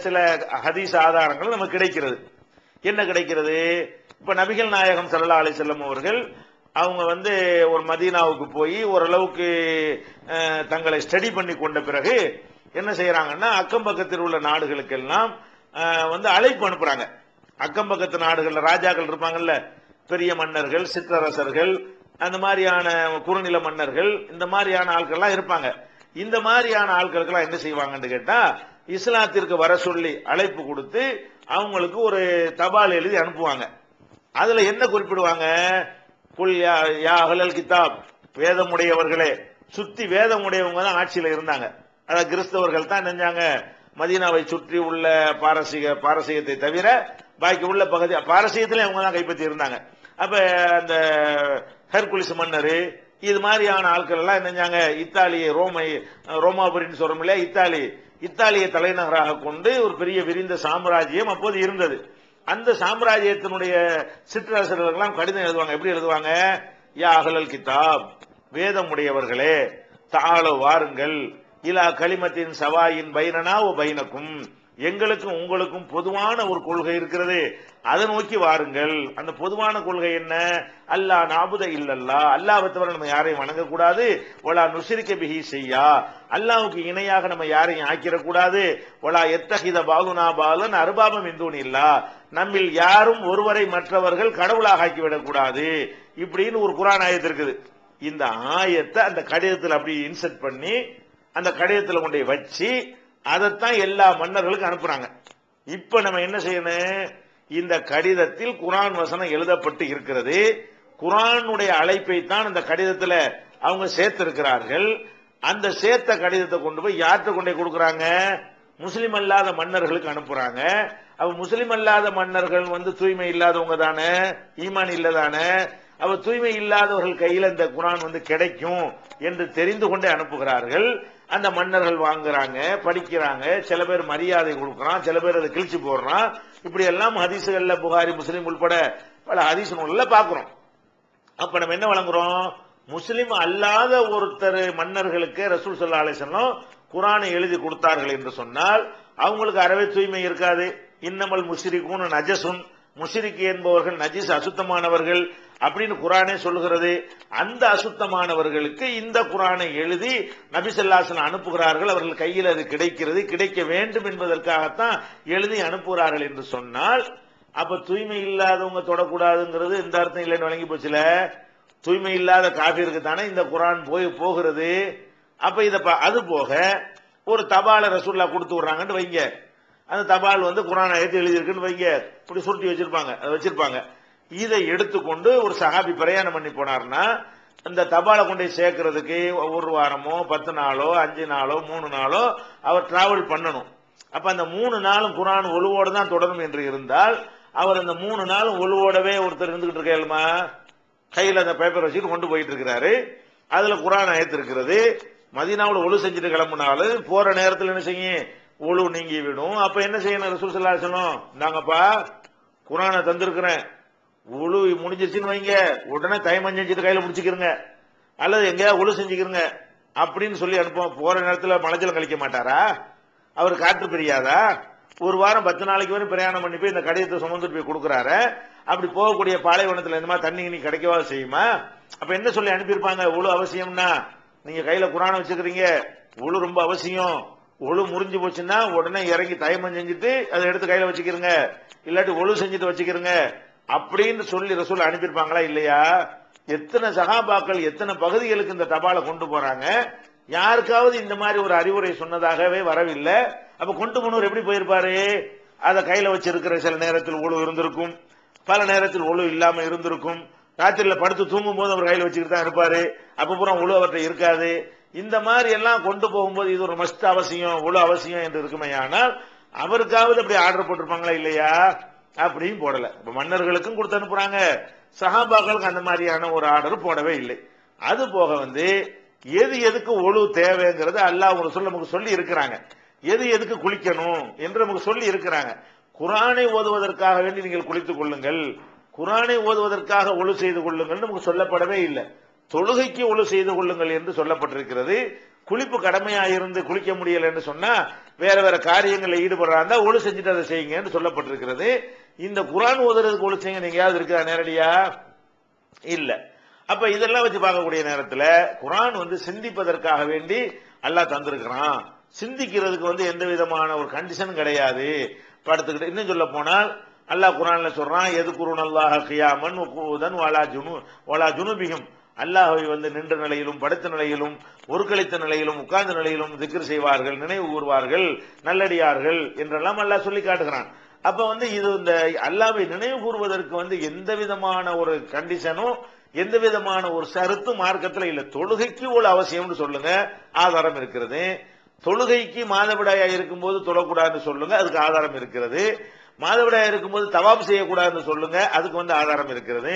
சில ஹதீஸ் ஆதாரங்கள் நமக்கு கிடைக்கிறது. என்ன கிடைக்கிறது? இப்ப நபிகள் நாயகம் ஸல்லல்லாஹு அலைஹி வஸல்லம் அவர்கள் அவங்க ஒரு மதீனாவுக்கு போய் ஓரளவுக்கு தங்களை ஸ்டடி பண்ணி கொண்ட பிறகு என்ன செய்யறாங்கன்னா, அக்கம் பக்கத்தில் உள்ள நாடுகளுக்கெல்லாம் அழைப்பு அனுப்புறாங்க. அக்கம் பக்கத்து நாடுகள்ல ராஜாக்கள் இருப்பாங்கல்ல, பெரிய மன்னர்கள், சிற்றரசர்கள், அந்த மாதிரியான குறுநில மன்னர்கள், இந்த மாதிரியான ஆட்கள்லாம் இருப்பாங்க. இந்த மாதிரியான ஆட்களுக்கெல்லாம் என்ன செய்வாங்கன்னு கேட்டா, இஸ்லாத்திற்கு வர சொல்லி அழைப்பு கொடுத்து அவங்களுக்கு ஒரு தபால் எழுதி அனுப்புவாங்க. அதுல என்ன குறிப்பிடுவாங்க, குல் யா அஹ்லல் கிதாப், வேதமுடையவர்களே. சுத்தி வேதமுடையவங்க தான் ஆட்சியில இருந்தாங்க. அதாவது கிறிஸ்தவர்கள் தான் நினைஞ்சாங்க மதீனாவை சுற்றி உள்ள பாரசீகத்தை தவிர பாக்கி உள்ள பகுதி பாரசீகத்திலே அவங்க தான் கைப்பற்றி இருந்தாங்க. அப்ப அந்த ஹெர்குலிஸ் மன்னர் இது மாதிரியான ஆட்கள் எல்லாம் நினைஞ்சாங்க இத்தாலியை ரோமாபுரின்னு சொல்றோம் இல்லையா, இத்தாலியை தலைநகராக கொண்டு ஒரு பெரிய விரிந்த சாம்ராஜ்யம் அப்போது இருந்தது. அந்த சாம்ராஜ்யத்தினுடைய சிற்றரசர்கள் கடிதம் எழுதுவாங்க. எப்படி எழுதுவாங்க, யா அஹ்லல் கிதாப், வேதம் உடையவர்களே, தஆலோ வாருங்கள், இலா கலிமத்தின் சவாயின் பைனனா ஓ பைனக்கும், எங்களுக்கும் உங்களுக்கும் பொதுவான ஒரு கொள்கை இருக்கிறது, அதை நோக்கி வாருங்கள். அந்த பொதுவான கொள்கை என்ன? அல்லா நாபுத இல்லல்லா, அல்லாஹ்வை தவிர நம்ம யாரையும் வணங்கக்கூடாது. ஒலா நுஷ்ரிக பிஹி ஷையா, அல்லாஹ்வுக்கு இணையாக நம்ம யாரையும் ஆக்கிடக்கூடாது. ஒலா எத்தஹித பாதுனா பாலன் அர்பாபம் மின் தூனில்லா, நம்மில் யாரும் ஒருவரை மற்றவர்கள் கடவுளாக ஆக்கிவிடக்கூடாது. இப்படின்னு ஒரு குர்ஆன் ஆயத்து இருக்குது. இந்த ஆயத்தை அந்த கடிதத்தில் அப்படி இன்சர்ட் பண்ணி அந்த கடிதத்தில் கொண்டு வச்சு அதைத்தான் எல்லா மன்னர்களுக்கும் அனுப்புறாங்க. இப்ப நம்ம என்ன செய்யணும், இந்த கடிதத்தில் குர்ஆன் வசனம் எழுதப்பட்டு இருக்கிறது. குர்ஆனுடைய அழைப்பை தான் அந்த கடிதத்தில் அவங்க சேர்த்திருக்கிறார்கள். அந்த சேர்த்த கடிதத்தை கொண்டு போய் யார்கிட்ட கொண்டு போய் கொடுக்கறாங்க, முஸ்லிம் அல்லாத மன்னர்களுக்கு அனுப்புறாங்க. அவ முஸ்லிம் அல்லாத மன்னர்கள் தூய்மை இல்லாதவங்க தானே, ஈமான் இல்லதானே. அவ தூய்மை இல்லாதவர்கள் கையில் இந்த குர்ஆன் கிடைக்கும் என்று தெரிந்து கொண்டே அனுப்புகிறார்கள். அந்த மன்னர்கள் வாங்குறாங்க, படிக்கிறாங்க, சில பேர் மரியாதை கொடுக்கறான், சில பேர் அதை கிழிச்சு போடுறான். இப்படி எல்லாம் ஹதீசுகள்ல புகாரி முஸ்லிம் உட்பட பல ஹதீஸ் நூல்ல பார்க்கிறோம். அப்ப நம்ம என்ன வழங்குறோம்? முஸ்லிம் அல்லாத ஒருத்தர் மன்னர்களுக்கு ரசூல் ஸல்லல்லாஹு அலைஹி வஸல்லம் குர்ஆனை எழுதி கொடுத்தார்கள் என்று சொன்னால் அவங்களுக்கு அறவே தூய்மை இருக்காது. இன்னமல் முஷ்ரிகூன நஜசுன், முஷ்ரிக் என்பவர்கள் நஜீஸ் அசுத்தமானவர்கள் அப்படின்னு குர்ஆனே சொல்கிறது. அந்த அசுத்தமானவர்களுக்கு இந்த குர்ஆனை எழுதி நபி ஸல்லல்லாஹு அலைஹி வஸல்லம் அனுப்புகிறார்கள். அவர்கள் கையில் அது கிடைக்கிறது, கிடைக்க வேண்டும் என்பதற்காகத்தான் எழுதி அனுப்புகிறார்கள் என்று சொன்னால் அப்ப தூய்மை இல்லாதவங்க தொடக்கூடாதுங்கிறது இந்த அர்த்தம் இல்லைன்னு வழங்கி போச்சுல. தூய்மை இல்லாத காஃபிருக்கு தானே இந்த குர்ஆன் போகிறது. அப்ப இத அது போக ஒரு தபால ரசூலுல்லாஹ் கொடுத்து விடுறாங்கன்னு வைங்க. அந்த தபால் வந்து குர்ஆன் ஆயத்து எழுதி இருக்குன்னு வைங்க, இப்படி சுருட்டி வச்சிருப்பாங்க. இதை எடுத்துக்கொண்டு ஒரு சஹாபி பிரயாணம் பண்ணி போனார்னா அந்த தபாலை கொண்டு சேர்க்கறதுக்கு ஒரு வாரமோ 10 நாளோ 5 நாளோ 3 நாளோ அவர் டிராவல் பண்ணணும். அப்ப அந்த 3 நாளும் குர்ஆன் ஒழுவோடு தான் தொடரும் என்று இருந்தால் அவர் அந்த 3 நாளும் ஒழுவோடவே ஒருத்தர் இருந்துகிட்டு இருக்கேமா, கையில் அந்த பேப்பர் வச்சுட்டு கொண்டு போயிட்டு இருக்கிறாரு. அதுல குர்ஆன் ஆயத்து இருக்கிறது. மதீனாவுல ஒழு செஞ்சுட்டு கிளம்புனாலும் போற நேரத்தில் என்ன செய்யும், ஒழு நீங்கி விடும். அப்ப என்ன செய்யணும்? ரசூல் ஸல்லல்லாஹு அலைஹி வஸல்லம் நாங்கப்பா குர்ஆனை தந்திருக்கிறேன், ஒழு முடிஞ்சிருச்சுன்னு வைங்க, உடனே தைமம் செஞ்சுட்டு கையில முடிச்சுக்கிறங்க, அல்லது எங்கேயா ஒழு செஞ்சுக்கிறங்க அப்படின்னு சொல்லி அனுப்புவோம். போற நேரத்தில் மலைஜலம் கழிக்க மாட்டாரா? அவர் காற்று பெரியாதா? ஒரு வாரம் 10 நாளைக்கு வரை பிரயாணம் பண்ணி போய் இந்த கடிதத்தை சுமந்துட்டு போய் கொடுக்குறாரு. அப்படி போகக்கூடிய பாலைவனத்தில் இந்த மாதிரி தண்ணி கிடைக்கவா செய்யுமா? அப்ப என்ன சொல்லி அனுப்பியிருப்பாங்க? ஒழு அவசியம்னா நீங்க கையில குர்ஆனை வச்சுக்கிறீங்க, ஒழு ரொம்ப அவசியம். ஒழு முறிஞ்சு போச்சுன்னா உடனே இறங்கி தயமம் செஞ்சுட்டு அதை எடுத்து கையில வச்சுக்கிறங்க, இல்லாட்டி ஒழு செஞ்சுட்டு வச்சுக்கிறங்க அப்படின்னு சொல்லி ரசூல் அனுப்பியிருப்பாங்களா இல்லையா? எத்தனை சஹாபாக்கள் எத்தனை பகுதிகளுக்கு இந்த தபாலை கொண்டு போறாங்க. யாருக்காவது இந்த மாதிரி ஒரு அறிவுரை சொன்னதாகவே வரவில்லை. அப்ப கொண்டு போனவர் எப்படி போயிருப்பாரு? அதை கையில வச்சிருக்கிற சில நேரத்தில் ஒழு இருந்திருக்கும், பல நேரத்தில் ஒழு இல்லாம இருந்திருக்கும். ராத்திரில படுத்து தூங்கும் போது அவர் கையில வச்சுக்கிட்டு தான் இருப்பாரு. அப்ப பூரா ஒழு அவர்கிட்ட இருக்காது. இந்த மாதிரி எல்லாம் கொண்டு போகும்போது இது ஒரு மஸ்ட் அவசியம், ஒழு அவசியம் என்று இருக்குமே. ஆனால் அவருக்காவது அப்படி ஆர்டர் போட்டிருப்பாங்களா இல்லையா? அப்படியும் போடல. இப்ப மன்னர்களுக்கும் கொடுத்து அனுப்புறாங்க, சஹாபாக்களுக்கு அந்த மாதிரியான ஒரு ஆர்டர் போடவே இல்லை. அது போக எது எதுக்கு ஒழு தேவைங்கிறது அல்லாஹ் நமக்கு சொல்லி இருக்கிறாங்க. எது எதுக்கு குளிக்கணும் என்று நமக்கு சொல்லி இருக்கிறாங்க. குர்ஆனை ஓதுவதற்காக வேண்டி நீங்கள் குளித்துக் கொள்ளுங்கள், குர்ஆனை ஓதுவதற்காக ஒழு செய்து கொள்ளுங்கள் நமக்கு சொல்லப்படவே இல்லை. தொழுகைக்கு ஒழு செய்து கொள்ளுங்கள் என்று சொல்லப்பட்டிருக்கிறது. குளிப்பு கடமையாயிருந்து குளிக்க முடியல என்று சொன்னா வேற வேற காரியங்களில் ஈடுபடுறாங்க, ஒழு செஞ்சுட்டு அதை செய்யுங்க என்று சொல்லப்பட்டிருக்கிறது. இந்த குர்ஆன் ஓதுறதுக்கு ஒழு செய்யுங்க நீங்க யாவது இருக்கா நேரடியா? இல்ல. அப்ப இதெல்லாம் வச்சு பார்க்கக்கூடிய நேரத்தில் குர்ஆன் சிந்திப்பதற்காக வேண்டி அல்லாஹ் தந்திருக்கிறான். சிந்திக்கிறதுக்கு எந்த விதமான ஒரு கண்டிஷன் கிடையாது. படுத்துக்கிட்டு இன்னும் சொல்ல போனால் அல்லாஹ் குர்ஆன்ல சொல்றான், எதுகுருனல்லாஹ கியாமன் வகூதன் வலா ஜுனுபிஹிம், அல்லாஹ்வை நின்ற நிலையிலும் படுத்த நிலையிலும் ஒருக்களித்த நிலையிலும் உட்கார்ந்த நிலையிலும் திக்ர் செய்வார்கள், நினைவு கூறுவார்கள் நல்லடியார்கள் என்றெல்லாம் அல்லாஹ் சொல்லி காட்டுகிறான். அப்ப இது இந்த அல்லாஹ்வை நினைவு கூறுவதற்கு எந்த விதமான ஒரு கண்டிஷனும் எந்த விதமான ஒரு சருத்து மார்க்கத்தில் இல்ல. தொழுகைக்கு ஒரு அவசியம்னு சொல்லுங்க, ஆதாரம் இருக்கிறது. தொழுகைக்கு மாதவிடாயா இருக்கும் போது தொழக்கூடாதுன்னு சொல்லுங்க, அதுக்கு ஆதாரம் இருக்கிறது. மாதவிடாயா இருக்கும் போது தவாப் செய்யக்கூடாதுன்னு சொல்லுங்க, அதுக்கு ஆதாரம் இருக்கிறது.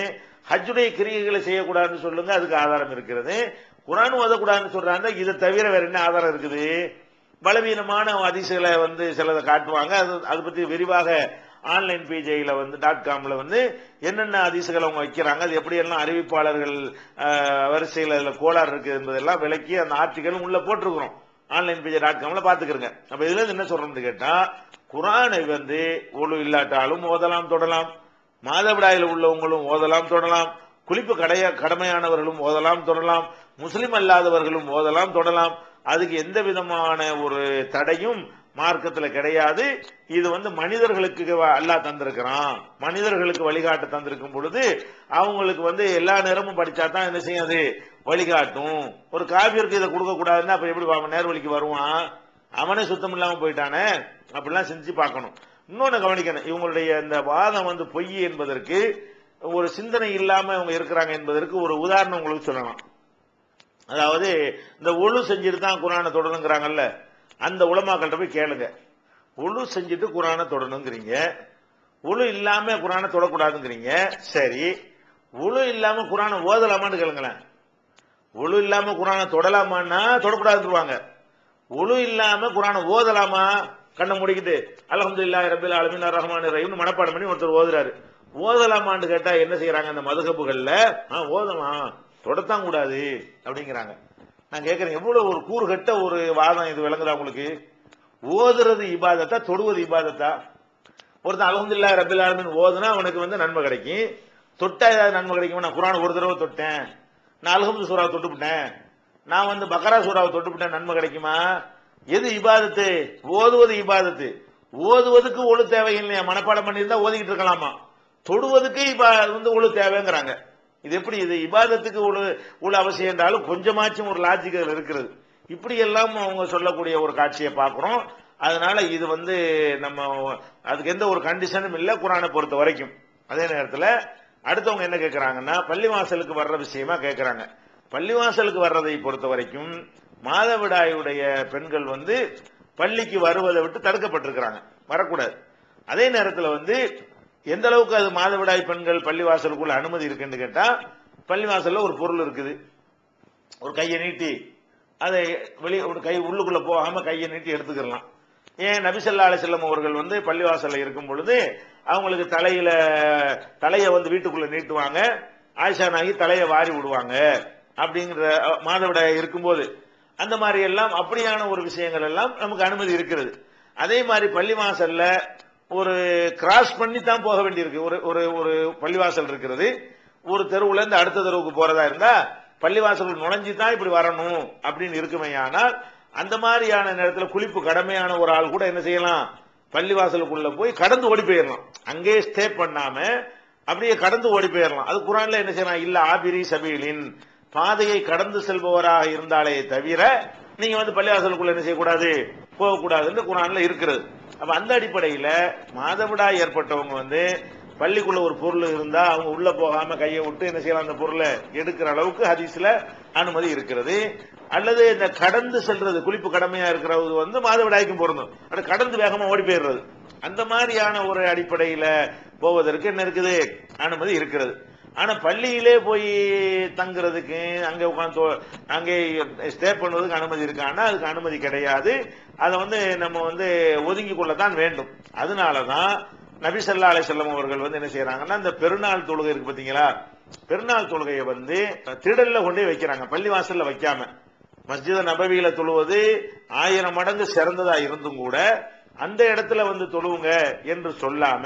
ஹஜ்ஜுடைய கிரியைகளை செய்யக்கூடாதுன்னு சொல்லுங்க, அதுக்கு ஆதாரம் இருக்கிறது. குர்ஆன் ஓதக்கூடாதுன்னு சொல்றாங்க, இதை தவிர வேற என்ன ஆதாரம் இருக்குது? பலவீனமான ஹதீஸ்களை சிலதை காட்டுவாங்க. அது பத்தி விரிவாக ஆன்லைன் பேஜைல .comல என்னென்ன ஹதீஸ்களை அவங்க வைக்கிறாங்க, அது எப்படி எல்லாம் அறிவிப்பாளர்கள் வரிசையில் அதுல கோளாறு இருக்கு என்பதெல்லாம் விளக்கி அந்த ஆர்டிகல் உள்ள போட்டிருக்கிறோம். ஆன்லைன் பேஜ் .comல பாத்துக்கிறங்க. அப்ப இதுல என்ன சொல்றோம்னு கேட்டா, குர்ஆனை ஒழு இல்லாட்டாலும் ஓதலாம் தொடலாம், மாதவிடாயில் உள்ளவங்களும் ஓதலாம் தொடலாம், குளிப்பு கடமையானவர்களும் ஓதலாம் தொடலாம், முஸ்லிம் அல்லாதவர்களும் ஓதலாம் தொடலாம். அதுக்கு எந்த விதமான ஒரு தடையும் மார்க்கத்தில் கிடையாது. இது மனிதர்களுக்கு அல்லாஹ் தந்திருக்கிறான், மனிதர்களுக்கு வழிகாட்ட தந்திருக்கும் பொழுது அவங்களுக்கு எல்லா நேரமும் படிச்சா தான் என்ன செய்யாது, வழிகாட்டும். ஒரு காபியருக்கு இதை கொடுக்க கூடாதுன்னா அப்ப எப்படி அவன் நேர்வழிக்கு வருவான்? அவனே சுத்தம் இல்லாம போயிட்டானே. அப்படிலாம் செஞ்சு பார்க்கணும். இன்னொன்னு கவனிக்கணும், இவங்களுடைய இந்த வாதம் பொய் என்பதற்கு ஒரு சிந்தனை இல்லாம இவங்க இருக்கிறாங்க என்பதற்கு ஒரு உதாரணம் உங்களுக்கு சொல்லலாம். அதாவது இந்த ஒழு செஞ்சுட்டு தான் குர்ஆனை தொடணுங்கிறாங்கல்ல, அந்த உலமாக்கள்கிட்ட போய் கேளுங்க. ஒழு செஞ்சுட்டு குர்ஆனை தொடணுங்கிறீங்க, ஒழு இல்லாம குர்ஆனை தொடக்கூடாதுங்கிறீங்க. சரி, ஒழு இல்லாம குர்ஆனை ஓதலாமான்னு கேளுங்களேன். ஒழு இல்லாம குர்ஆனை தொடலாமான்னா தொடக்கூடாதுவாங்க. ஒழு இல்லாம குர்ஆனை ஓதலாமா? கண்ணை மூடிக்கிட்டு அல்ஹம்துலில்லாஹி ரப்பில் ஆலமீன் அர் ரஹ்மானிர் ரஹீம் மனப்பாடம் பண்ணி ஒருத்தர் ஓதுறாரு. ஓதலாமான்னு கேட்டா என்ன செய்யறாங்க அந்த மதுகப்புகள்ல, ஓதலாம், தொடத்தான் கூடாது அப்படிங்கிறாங்க. நான் கேட்கிறேன், எவ்வளவு ஒரு கூறுகட்ட ஒரு வாதம் இது, விளங்குதா உங்களுக்கு? ஓதுறது இபாதத்தா, தொடுவது இபாதத்தா? ஒருத்தன் அல்ஹம்துலில்லாஹி ரப்பில் ஆலமீன் ஓதுனா அவனுக்கு நன்மை கிடைக்கும். தொட்டா ஏதாவது நன்மை கிடைக்கும்? நான் குர்ஆன் ஒரு தடவை தொட்டேன், நான் அல்ஹம்து சூராவை தொட்டுவிட்டேன், நான் பக்ரா சூராவை தொட்டுவிட்டேன், நன்மை கிடைக்குமா? எது இபாதத்து? ஓதுவது இபாதத்து. ஓதுவதுக்கு ஒழு தேவையில்லையா? மனப்பாடம் பண்ணியிருந்தா ஓதிக்கிட்டு இருக்கலாமா? தொடுவதுக்கு ஒழு தேவைங்கிறாங்க. இது எப்படி? இது இபாதத்துக்கு ஒழு அவசியம் என்றாலும் கொஞ்சமாச்சும் ஒரு லாஜிக் இருக்கிறது. இப்படி எல்லாம் அவங்க சொல்லக்கூடிய ஒரு காட்சியை பார்க்கிறோம். அதனால இது நம்ம அதுக்கு எந்த ஒரு கண்டிஷனும் இல்லை குர்ஆனை பொறுத்த வரைக்கும். அதே நேரத்தில் அடுத்தவங்க என்ன கேட்கிறாங்கன்னா, பள்ளிவாசலுக்கு வர்ற விஷயமா கேட்கிறாங்க. பள்ளிவாசலுக்கு வர்றதை பொறுத்த வரைக்கும் மாதவிடாயுடைய பெண்கள் பள்ளிக்கு வருவதை விட்டு தடுக்கப்பட்டிருக்கிறாங்க, வரக்கூடாது. அதே நேரத்தில் எந்த அளவுக்கு அது மாதவிடாய் பெண்கள் பள்ளிவாசலுக்குள்ள அனுமதி இருக்குன்னு கேட்டா, பள்ளிவாசல்ல ஒரு பொருள் இருக்குது, ஒரு கையை நீட்டி அதை வெளியே ஒரு கை உள்ளுக்குள்ள போகாம கையை நீட்டி எடுத்துக்கலாம். ஏன் நபி ஸல்லல்லாஹு அலைஹி வஸல்லம் அவர்கள் பள்ளிவாசல்ல இருக்கும் பொழுது அவங்களுக்கு தலையை வீட்டுக்குள்ள நீட்டுவாங்க, ஆயிஷா நாயகி தலையை வாரி விடுவாங்க அப்படிங்கிற மாதவிடாய் இருக்கும்போது. அந்த மாதிரி எல்லாம் அப்படியான ஒரு விஷயங்கள் எல்லாம் நமக்கு அனுமதி இருக்கிறது. அதே மாதிரி பள்ளிவாசல்ல ஒரு கிராஸ் பண்ணி தான் போக வேண்டியிருக்கு. ஒரு ஒரு பள்ளிவாசல் இருக்கிறது, ஒரு தெருவுல இருந்து அடுத்த தெருவுக்கு போறதா இருந்தா பள்ளிவாசல் நுழைஞ்சி தான் இப்படி வரணும் அப்படின்னு இருக்குமே. ஆனால் அந்த மாதிரியான நேரத்தில் குளிப்பு கடமையான ஒரு ஆள் கூட என்ன செய்யலாம், பள்ளிவாசலுக்குள்ள போய் கடந்து ஓடி போயிடலாம், அங்கே ஸ்டே பண்ணாம அப்படியே கடந்து ஓடி போயிடலாம். அது குர்ஆன்ல என்ன செய்யலாம், இல்ல ஆபிரி சபீலின், பாதையை கடந்து செல்பவராக இருந்தாலே தவிர நீங்க பள்ளிவாசலுக்குள்ள என்ன செய்யக்கூடாது, போகக்கூடாதுன்னு குர்ஆன்ல இருக்கிறது. அப்ப அந்த அடிப்படையில மாதவிடாய் ஏற்பட்டவங்க பள்ளிக்குள்ள ஒரு பொருள் இருந்தா அவங்க உள்ள போகாம கையை விட்டு என்ன செய்யலாம், அந்த பொருளை எடுக்கிற அளவுக்கு ஹதீஸ்ல அனுமதி இருக்கிறது. அல்லது இந்த கடந்து செல்றது, குளிப்பு கடமையா இருக்கிறது மாதவிடாய்க்கும் பொருந்தும், அது கடந்து வேகமா ஓடி போயிடுறது, அந்த மாதிரியான ஒரு அடிப்படையில போவதற்கு என்ன இருக்குது, அனுமதி இருக்கிறது. ஆனா பள்ளியிலே போய் தங்குறதுக்கு அங்கே உட்காந்து அங்கே ஸ்டே பண்ணுவதுக்கு அனுமதி இருக்கு. ஆனா அதுக்கு அனுமதி கிடையாது. அதை நம்ம ஒதுங்கி கொள்ளத்தான் வேண்டும். அதனாலதான் நபி ஸல்லல்லாஹு அலைஹி வஸல்லம் அவர்கள் என்ன செய்யறாங்கன்னா, இந்த பெருநாள் தொழுகை இருக்கு பாத்தீங்களா, பெருநாள் தொழுகையை திடல்ல கொண்டே வைக்கிறாங்க, பள்ளிவாசல்ல வைக்காம. மஸ்ஜித் நபவியில தொழுவது 1000 மடங்கு சிறந்ததா இருந்தும் கூட அந்த இடத்துல தொழுவுங்க என்று சொல்லாம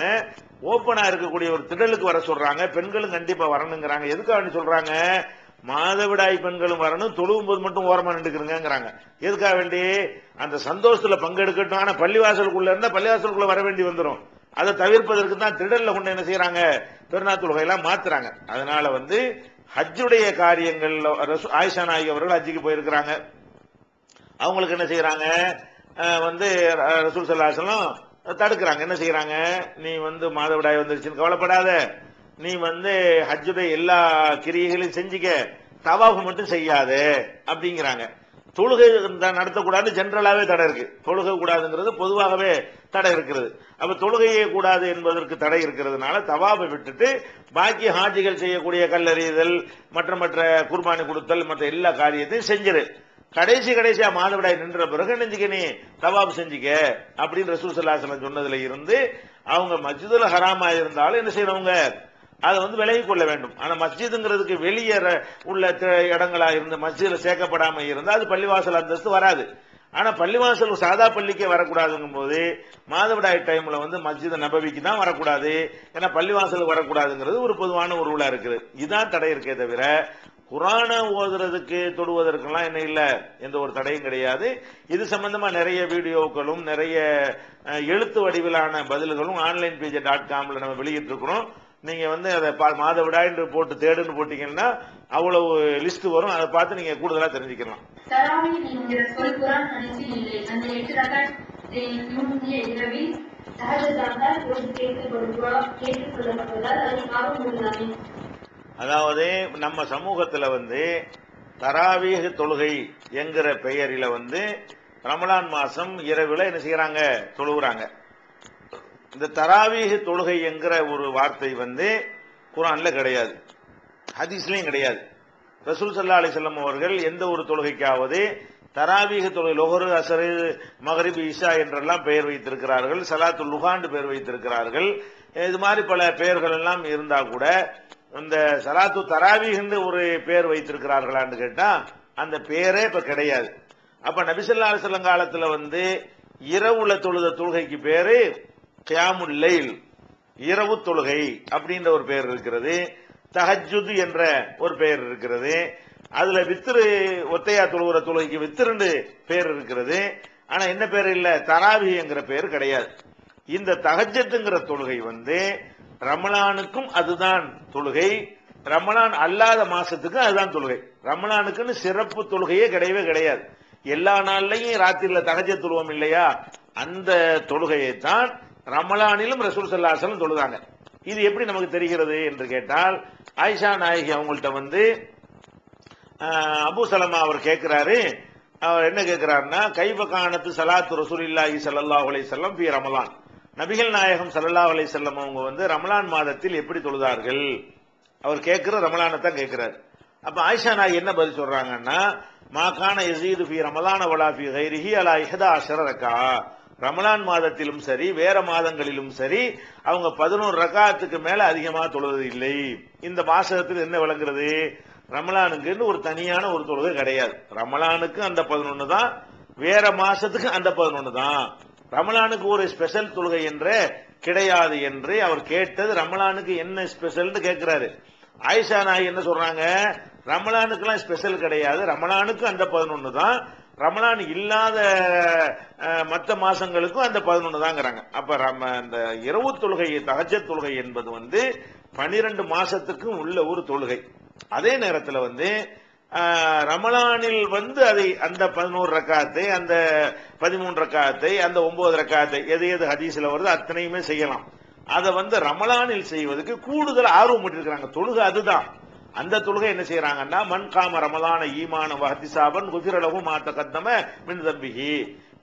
ஓப்பனா இருக்கக்கூடிய ஒரு திடலுக்கு வர சொல்றாங்க. பெண்களும் கண்டிப்பா வரணுங்கிறாங்க. எதுக்காக சொல்றாங்க, மாதவிடாய் பெண்களும் வரணும், தொழுவும் போது மட்டும் ஓரமா நின்றுக்கிறங்கிறாங்க. எதுக்காக வேண்டி, அந்த சந்தோஷத்துல பங்கெடுக்கட்டும். ஆனா பள்ளிவாசலுக்குள்ள இருந்தா பள்ளிவாசலுக்குள்ள வர வேண்டி வந்துடும். அதை தவிர்ப்பதற்கு தான் திடல்ல கொண்டு என்ன செய்யறாங்க, பெருநாள் தொழுகையெல்லாம் மாத்துறாங்க. அதனால ஹஜ்ஜுடைய காரியங்கள் ஆயிஷா நாயகி அவர்கள் ஹஜ்ஜுக்கு போயிருக்கிறாங்க. அவங்களுக்கு என்ன செய்யறாங்க, ரசூல் ஸல்லல்லாஹு அலைஹி வஸல்லம் தடுக்கிறாங்க. என்ன செய்யறாங்க, நீ மாதவிடாய் வந்துருச்சுன்னு கவலைப்படாத, நீ ஹஜ்ஜுடைய எல்லா கிரியைகளையும் செஞ்சுக்க, தவாஃப் மட்டும் செய்யாத அப்படிங்கிறாங்க. தொழுகை நடத்தக்கூடாது ஜெனரலாவே தடை இருக்கு, தொழுகை கூடாதுங்கிறது பொதுவாகவே தடை இருக்கிறது. அப்ப தொழுகையே கூடாது என்பதற்கு தடை இருக்கிறதுனால தவாபை விட்டுட்டு பாக்கி ஹாஜிகள் செய்யக்கூடிய கல்லறிதல், மற்ற குர்பானி கொடுத்தல், மற்ற எல்லா காரியத்தையும் செஞ்சிரு. கடைசியா மாதவிடாய் நின்ற பிறகு நெஞ்சுக்க நீ தவாப் செஞ்சுக்க அப்படின்னு ரசூல் ஸல்லல்லாஹு அலைஹி வஸல்லம் சொன்னதுல இருந்து அவங்க மஸ்ஜிதுல் ஹராமா இருந்தாலும் என்ன செய்யறவங்க அதை விலகிக் கொள்ள வேண்டும். ஆனா மஸ்ஜிதுங்கிறதுக்கு வெளியே உள்ள இடங்களா இருந்து மஸ்ஜிதுல சேர்க்கப்படாம இருந்தா அது பள்ளிவாசல் அந்தஸ்து வராது. ஆனா பள்ளிவாசல் சாதா பள்ளிக்கே வரக்கூடாதுங்கும் போது மாதவிடாய் டைம்ல மஸ்ஜித் நபவிக்கு தான் வரக்கூடாது, ஏன்னா பள்ளிவாசலுக்கு வரக்கூடாதுங்கிறது ஒரு பொதுவான ஒரு ரூலா இருக்குது. இதுதான் தடை இருக்கே தவிர குர்ஆன ஓதுறதுக்கு தொடுவதற்கெல்லாம் என்ன இல்ல, எந்த ஒரு தடையும் கிடையாது. இது சம்பந்தமா நிறைய வீடியோக்களும் நிறைய எழுத்து வடிவிலான பதில்களும் onlinepage.comல நம்ம வெளியிட்டு இருக்கிறோம். நீங்க அதை மாதவிடாய் போட்டு தேடுன்னு போட்டீங்கன்னா அவ்வளவு லிஸ்ட் வரும், அதை பார்த்து நீங்க கூடுதலா தெரிஞ்சுக்கலாம். தராவீஹ் என்கிற சொல் குர்ஆன் ஹதீஸில் இல்லை. அந்த 8 ரக்காத் முந்தைய இரவில் தஹஜ்ஜுதாக ஒரு கேட்டுக்கொள்ளப்பட்டதால் அதை காரணம் கொள்ளலாமே. அதாவது நம்ம சமூகத்துல தராவீஹ் தொழுகை என்கிற பெயரில ரமலான் மாசம் இரவுல என்ன செய்யறாங்க, தொழுகிறாங்க. இந்த தராவீஹ் தொழுகை என்கிற ஒரு வார்த்தை குர்ஆன்ல கிடையாது, ஹதீஸ்லயும் கிடையாது. ரசூல் ஸல்லல்லாஹு அலைஹி வஸல்லம் அவர்கள் எந்த ஒரு தொழுகைக்காவது தராவீக தொழுகை லொஹரு அசரு மகரிப் இஷா என்றெல்லாம் பெயர் வைத்திருக்கிறார்கள், சலாத்துல் லுஹான்னு பெயர் வைத்திருக்கிறார்கள். இது மாதிரி பல பெயர்கள் எல்லாம் இருந்தா கூட இந்த சலாத்து தராவீஹ் என்று ஒரு பெயர் வைத்திருக்கிறார்களான்னு கேட்டா அந்த பெயரே இப்ப கிடையாது. அப்ப நபி ஸல்லல்லாஹு அலைஹி வஸல்லம் காலத்துல இரவுல தொழுத தொழுகைக்கு பேரு கியாமுல் லைல், இரவு தொழுகை அப்படின்ற ஒரு பெயர் இருக்கிறது. தஹஜ்ஜுத் என்ற ஒரு பெயர் இருக்கிறது. அதுல வித்ரு ஒத்தையா தொழுகிற தொழுகைக்கு வித்ருன்னு பெயர் இருக்கிறது. ஆனா என்ன பேர் இல்ல, தராவீஹ் என்கிற பெயர் கிடையாது. இந்த தஹஜ்ஜுத்ங்கிற தொழுகை ரமலானுக்கும் அதுதான் தொழுகை, ரமலான் அல்லாத மாசத்துக்கு அதுதான் தொழுகை. ரமலானுக்குன்னு சிறப்பு தொழுகையே கிடையவே கிடையாது. எல்லா நாள்லையும் ராத்திரில தஹஜ்ஜுத் தொழுவோம் இல்லையா, அந்த தொழுகையை தான் ரமலானிலும் ரசூல் ஸல்லல்லாஹு அலைஹி வஸல்லம் தொழுதாங்க. இது எப்படி நமக்கு தெரிகிறது என்று கேட்டால், ஆயிஷா நாயகி அவங்கள்ட்ட அபூ சலமா அவர் கேட்கிறாரு. அவர் என்ன கேட்கிறாருன்னா, கைஃப கானத்து ஸலாத்து ரசூலில்லாஹி ஸல்லல்லாஹு அலைஹி வஸல்லம் ஃபீ ரமலான், நபிகள் நாயகம் ஸல்லல்லாஹு அலைஹி வஸல்லம் அவங்க ரமலான் மாதத்தில் எப்படி தொழுதார்கள் அவர் கேட்கிற ரமலானை தான் கேட்கிறார். அப்ப ஆயிஷா நாயகி என்ன பதில் சொல்றாங்கன்னா, மா கான யஸீது ஃபீ ரமலான வலா ஃபீ கைரிஹி அலா 11 ரக்கா, ரமலான் மாதத்திலும் சரி வேற மாதங்களிலும் சரி அவங்க 11 ரக்காத்துக்கு மேல அதிகமா தொழுவது இல்லை. இந்த வாசகத்தில் என்ன விளங்குறது, ரமலானுக்கு ஒரு தனியான ஒரு தொழுகை கிடையாது. ரமலானுக்கு அந்த 11 தான், வேற மாசத்துக்கு அந்த 11 தான். ரமலானுக்கு ஒரு ஸ்பெஷல் தொழுகை என்றே கிடையாது என்று அவர் கேட்டது. ரமலானுக்கு என்ன ஸ்பெஷல் கேட்கிறாரு. ஆயிஷா நாயகி என்ன சொல்றாங்க, ரமலானுக்கு எல்லாம் ஸ்பெஷல் கிடையாது, ரமலானுக்கு அந்த 11 தான், ரமலான் இல்லாத மற்ற மாசங்களுக்கும் அந்த 11 தாங்கிறாங்க. அப்ப அந்த இரவு தொழுகை தஹஜ்ஜுத் தொழுகை என்பது 12 மாசத்துக்கும் உள்ள ஒரு தொழுகை. அதே நேரத்தில் ரமலானில் அதை அந்த 11 ரக்காத்தை, அந்த 13 ரக்காத்தை, அந்த 9 ரக்காத்தை எது எது ஹதீஸ்ல வருது அத்தனையுமே செய்யலாம். அதை ரமலானில் செய்வதற்கு கூடுதல் ஆர்வம் இருக்கிறாங்க. தொழுகை அதுதான். அந்த தொழுகை என்ன செய்யறாங்கன்னா, மன் காம ரமலான ஈமான வஹ்திசாபன் குஃபிரலஹு மா தகத்தம மின் தம்பிஹி,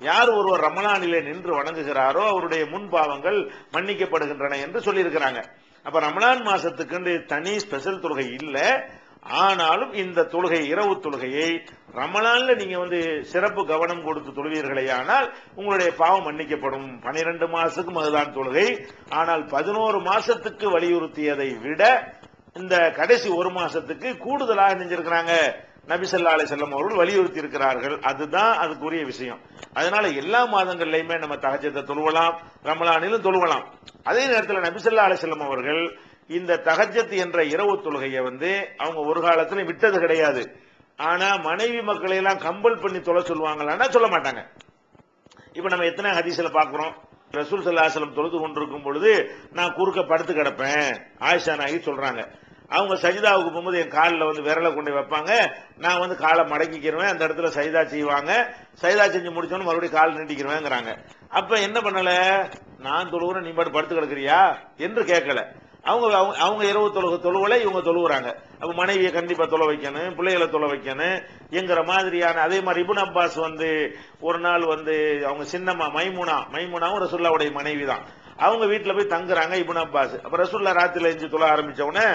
யார் ஒருவர் ரமலானிலே நின்று வணங்குகிறாரோ அவருடைய முன் பாவங்கள் மன்னிக்கப்படுகின்றன என்று சொல்லி இருக்கிறாங்க. அப்ப ரமலான் மாசத்துக்கு தனி ஸ்பெஷல் தொழுகை இல்ல. ஆனாலும் இந்த தொழுகை இரவு தொழுகையை ரமலான்ல நீங்க சிறப்பு கவனம் கொடுத்து தொழுவீர்களே ஆனால் உங்களுடைய பாவம் மன்னிக்கப்படும். 12 மாசத்துக்கும் அதுதான் தொழுகை. ஆனால் 11 மாசத்துக்கு வலியுறுத்தியதை விட இந்த கடைசி ஒரு மாசத்துக்கு கூடுதலாக செஞ்சிருக்கிறாங்க நபி ஸல்லல்லாஹு அலைஹி வஸல்லம் அவர்கள் வலியுறுத்தி இருக்கிறார்கள். அதுதான் அதுக்குரிய விஷயம். அதனால எல்லா மாதங்கள்லயுமே நம்ம தஹஜ்ஜுத்தை தொழுவலாம், ரமலானிலும் தொழுவலாம். அதே நேரத்தில் நபி ஸல்லல்லாஹு அலைஹி வஸல்லம் அவர்கள் இந்த தஹஜ்ஜுத் என்ற இரவு தொழுகையை அவங்க ஒரு காலத்துல விட்டது கிடையாது. ஆனா மனைவி மக்களை எல்லாம் கம்பல் பண்ணி தொலை சொல்லுவாங்களான்னா சொல்ல மாட்டாங்க. இப்ப நம்ம எத்தனை ஹதீஸ்ல பாக்குறோம், ரசூல் ஸல்லல்லாஹு அலைஹி வஸல்லம் தொழுது கொண்டிருக்கும் பொழுது நான் குறுக்க படுத்து கிடப்பேன், ஆயிஷா நாயகி சொல்றாங்க. அவங்க சஜிதாவுக்கு போகும்போது என் காலில் விரலை கொண்டு வைப்பாங்க, நான் காலை மடக்கிக்கிறேன், அந்த இடத்துல சஜிதா செய்வாங்க, சஜிதா செஞ்சு முடிச்சோன்னு மறுபடியும் கால் நீட்டிக்கிறேங்கிறாங்க. அப்ப என்ன பண்ணல, நான் தொழுகிறேன் நீ பாட்டு படுத்து கிடக்குறியா என்று கேட்கல. அவங்க இரவு தொழுவலை இவங்க தொழுவுறாங்க. அப்ப மனைவியை கண்டிப்பா தொலை வைக்கணும், பிள்ளைகளை தொலை வைக்கணும் என்கிற மாதிரியான. அதே மாதிரி இப்னு அப்பாஸ் ஒரு நாள் அவங்க சின்னம்மா மைமுனாவும் ரசூலுல்லாஹ்வுடைய மனைவி தான், அவங்க வீட்டுல போய் தங்குறாங்க இப்னு அப்பாஸ். அப்ப ரசூலுல்லாஹ் ராத்திரில எஞ்சி தொழ ஆரம்பிச்ச உடனே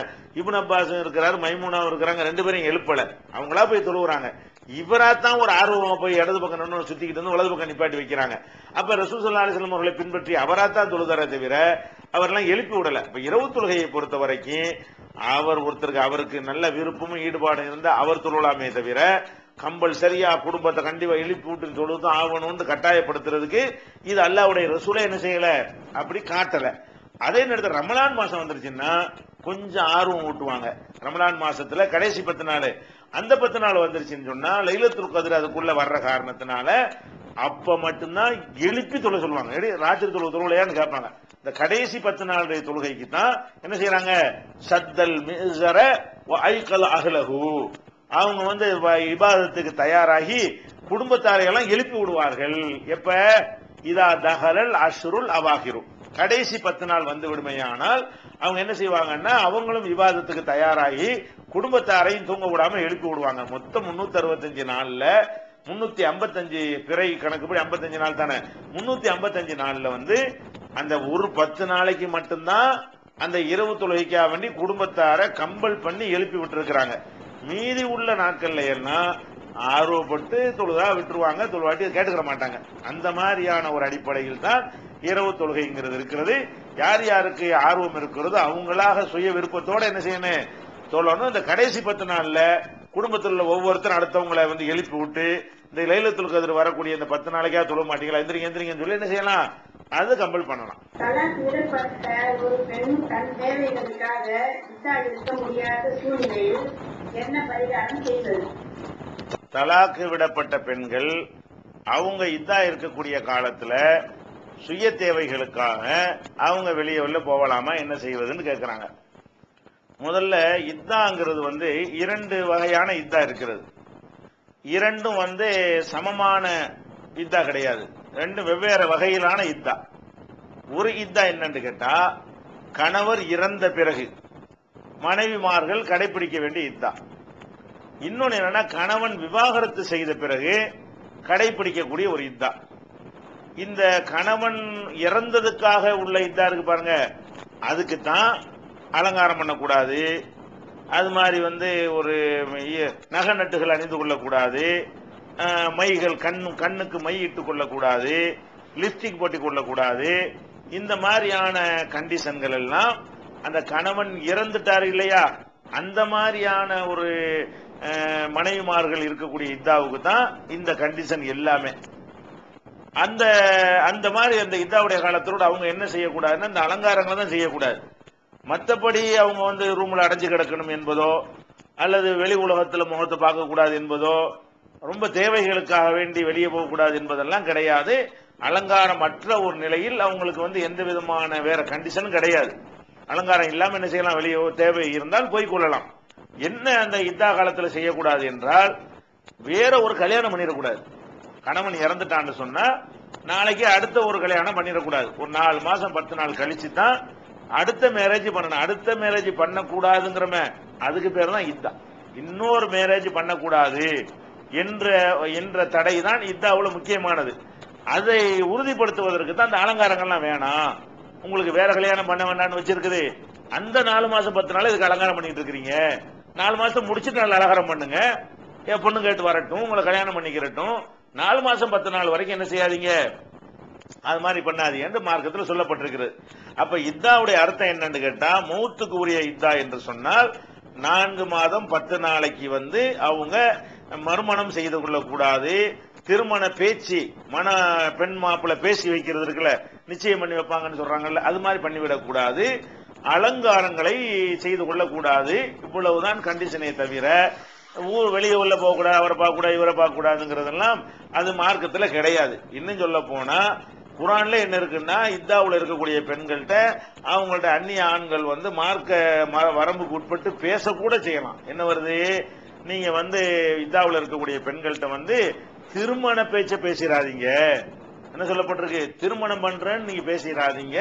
இப்னு அப்பாஸ் இருக்கிறாரு, மைமுனாவும் இருக்கிறாங்க, 2 பேரும் எழுப்பல, அவங்களா போய் தொழுவுறாங்க. இவராத்தான் ஒரு ஆர்வமா போய் இடது பக்கம் சுத்திக்கிட்டு வலது பக்கம் நிப்பாட்டி வைக்கிறாங்க. அப்ப ரசூல் ஸல்லல்லாஹு அலைஹி வஸல்லம் அவர்களை பின்பற்றி அவராத்தான் தொழுதாரே தவிர அவரெல்லாம் எழுப்பி விடல. இப்ப இரவு தொழுகையை பொறுத்த வரைக்கும் அவருக்கு நல்ல விருப்பமும் ஈடுபாடும் இருந்தா அவர் தொழலாமே தவிர கம்பல் சரியா குடும்பத்தை கண்டிப்பா எழுப்பி விட்டு தொழுதும் ஆகணும்னு கட்டாயப்படுத்துறதுக்கு இது அல்லாஹ்வுடைய ரசூலே என்ன செய்யல, அப்படி காட்டல. அதே நேரத்தில் ரமலான் மாசம் வந்துருச்சுன்னா கொஞ்சம் ஆர்வம் ஊட்டுவாங்க. ரமலான் மாசத்துல கடைசி 10 நாள், அந்த 10 நாள் வந்துருச்சுன்னு சொன்னா லைலத்துல் கத்ர் அதுக்குள்ள வர்ற காரணத்தினால அப்ப மட்டும்தான் எழுப்பி தொழ சொல்லுவாங்க. ராத்திரி தொழுலையான்னு கேட்பாங்க. இந்த கடைசி 10 நாளுடைய தொழுகைக்கு தான் என்ன செய்யறாங்க, சத்தல் மிஸர வ ஐகல் அஹ்லஹு, அவங்க இபாதத்துக்கு தயாராகி குடும்பத்தாரை எல்லாம் எழுப்பி விடுவார்கள். எப்ப இதா தஹலல் அஷ்ருல் அவாஹிரு, கடைசி 10 நாள் வந்து விடுமையானால் அவங்க என்ன செய்வாங்கன்னா அவங்களும் விவாதத்துக்கு தயாராகி குடும்பத்தாரையும் தூங்க விடாம எழுப்பி விடுவாங்க. மொத்தம் 365 நாள்ல 355 பிறை கணக்குப்படி 55 நாள் தானே, 355 நாள்ல அந்த ஒரு 10 நாளைக்கு மட்டும்தான் அந்த இரவு தொழுகைக்காக வேண்டி குடும்பத்தார கம்பல் பண்ணி எழுப்பி விட்டு இருக்கிறாங்க. மீதி உள்ள நாட்கள்ல என்ன ஆர்வப்பட்டு தொழுதா விட்டுருவாங்க, தொழுவாட்டி கேட்டுக்கிற மாட்டாங்க. அந்த மாதிரியான ஒரு அடிப்படையில் தான் இரவு தொழுகைங்கிறது இருக்கிறது. யார் யாருக்கு ஆர்வம் இருக்கிறதோ அவங்களாக சுய விருப்பத்தோட என்ன செய்யணும், தொழணும். இந்த கடைசி 10 நாள்ல குடும்பத்தில் உள்ள ஒவ்வொருத்தரும் அடுத்தவங்களை எழுப்பி விட்டு இந்த லைலத்துல் கத்ர் வரக்கூடிய இந்த 10 நாளைக்கா தொழ மாட்டீங்களா, எந்திரிங்கன்னு சொல்லி என்ன செய்யலாம், அது கம்பல் பண்ணலாம். தலாக் விடப்பட்ட ஒரு பெண் தன் தேவைகளுக்காக இத்தா இருக்க முடியாத சூழ்நிலையில் என்ன பரிகாரம் செய்வது? தலாக்கு விடப்பட்ட பெண்கள் அவங்க இத்தா இருக்கக்கூடிய காலத்துல சுய தேவைகளுக்காக அவங்க வெளியே உள்ள போகலாமா, என்ன செய்வதுன்னு கேட்கிறாங்க. முதல்ல இத்தாங்கிறது 2 வகையான இத்தா இருக்கிறது. இரண்டும் சமமான இத்தா கிடையாது, 2 வெவ்வேறு வகையிலான இத்தா. ஒரு இத்தா என்னன்னு கேட்டா, கணவர் இறந்த பிறகு மனைவிமார்கள் கடைபிடிக்க வேண்டிய இத்தா. இன்னொன்னு என்னன்னா, கணவன் விவாகரத்து செய்த பிறகு கடைபிடிக்கக்கூடிய ஒரு இத்தா. இந்த கணவன் இறந்ததுக்காக உள்ள இத்தா இருக்கு பாருங்க, அதுக்கு தான் அலங்காரம் பண்ணக்கூடாது, அது மாதிரி ஒரு நகை நட்டுகள் அணிந்து கொள்ளக்கூடாது, மைகள் கண்ணுக்கு மை இட்டுக் கொள்ளக்கூடாது, லிப்ஸ்டிக் போட்டிக் கொள்ளக்கூடாது. இந்த மாதிரியான கண்டிஷன்கள் எல்லாம் அந்த கணவன் இறந்துட்டாரு இல்லையா, அந்த மாதிரியான ஒரு மனைவிமார்கள் இருக்கக்கூடிய இத்தாவுக்கு தான் இந்த கண்டிஷன் எல்லாமே. அந்த மாதிரி அந்த இத்தாவுடைய காலத்தோடு அவங்க என்ன செய்யக்கூடாதுன்னா, இந்த அலங்காரங்களை தான் செய்யக்கூடாது. மற்றபடி அவங்க ரூம்ல அடைஞ்சு கிடக்கணும் என்பதோ அல்லது வெளி உலகத்தில் முகத்தை பார்க்க கூடாது என்பதோ, ரொம்ப தேவைகளுக்காக வேண்டி வெளியே போகக்கூடாது என்பதெல்லாம் கிடையாது. அலங்காரமற்ற ஒரு நிலையில் அவங்களுக்கு எந்த விதமான வேற கண்டிஷனும் கிடையாது. அலங்காரம் இல்லாம என்ன செய்யலாம், வெளியே தேவை இருந்தால் போய் கொள்ளலாம். என்ன அந்த இத்தா காலத்தில் செய்யக்கூடாது என்றால், வேற ஒரு கல்யாணம் பண்ணிடக்கூடாது. கணவன் இறந்துட்டான்னு சொன்னா நாளைக்கு அடுத்த ஒரு கல்யாணம் பண்ணிடக்கூடாது. ஒரு 4 மாசம் 10 நாள் கழிச்சு தான் அடுத்த மேரேஜ் பண்ணணும். அடுத்த மேரேஜ் பண்ணக்கூடாதுங்கிறமே, அதுக்கு பேர் தான் இத்தா. இன்னொரு மேரேஜ் பண்ணக்கூடாது என்ற தடை தான் இத்தாவுல முக்கியமானது. அதை உறுதிப்படுத்துவதற்கு தான் அந்த அலங்காரங்கள்லாம் வேணாம், உங்களுக்கு வேற கல்யாணம் பண்ண வேண்டாம்னு வச்சிருக்குது. அந்த 4 மாசம் 10 நாள் இதுக்கு அலங்காரம் பண்ணிட்டு இருக்கிறீங்க. 4 மாசம் முடிச்சுட்டு நல்ல அலங்காரம் பண்ணுங்க, என் பொண்ணு கேட்டு வரட்டும், உங்களை கல்யாணம் பண்ணிக்கிறட்டும். 4 மாசம் 10 நாள் வரைக்கும் என்ன செய்யாதீங்க, அது மாதிரி பண்ணாதீங்க என்று மார்க்கத்தில் சொல்லப்பட்டிருக்கிறது. அப்ப இத்தாவுடைய அர்த்தம் என்னன்னு கேட்டா, மௌத்துக்கு உரிய இத்தா என்று சொன்னால் 4 மாதம் 10 நாளைக்கு அவங்க மறுமணம் செய்து கொள்ளக்கூடாது. திருமண பேச்சு, பெண் மாப்பிள்ளை பேசி வைக்கிறது இருக்குல்ல, நிச்சயம் பண்ணி வைப்பாங்கன்னு சொல்றாங்கல்ல, அது மாதிரி பண்ணிவிடக்கூடாது. அலங்காரங்களை செய்து கொள்ளக்கூடாது. இவ்வளவுதான் கண்டிஷனே தவிர ஊர் வெளியே உள்ள போகக்கூடாது, அவரை பார்க்கக்கூடாது, இவரை பார்க்கக்கூடாதுங்கிறதெல்லாம் அது மார்க்கத்தில் கிடையாது. இன்னும் சொல்ல போனா குரான்ல என்ன இருக்குன்னா, இத்தாவுல இருக்கக்கூடிய பெண்கள்கிட்ட அவங்கள்ட்ட அந்நிய ஆண்கள் மார்க்க வரம்புக்கு உட்பட்டு பேசக்கூட செய்யலாம். என்ன வருது, நீங்க இத்தாவுல இருக்கக்கூடிய பெண்கள்கிட்ட திருமண பேச்ச பேசிடாதீங்க. என்ன சொல்லப்பட்டிருக்கு, திருமணம் பண்றேன்னு நீங்க பேசிடாதீங்க.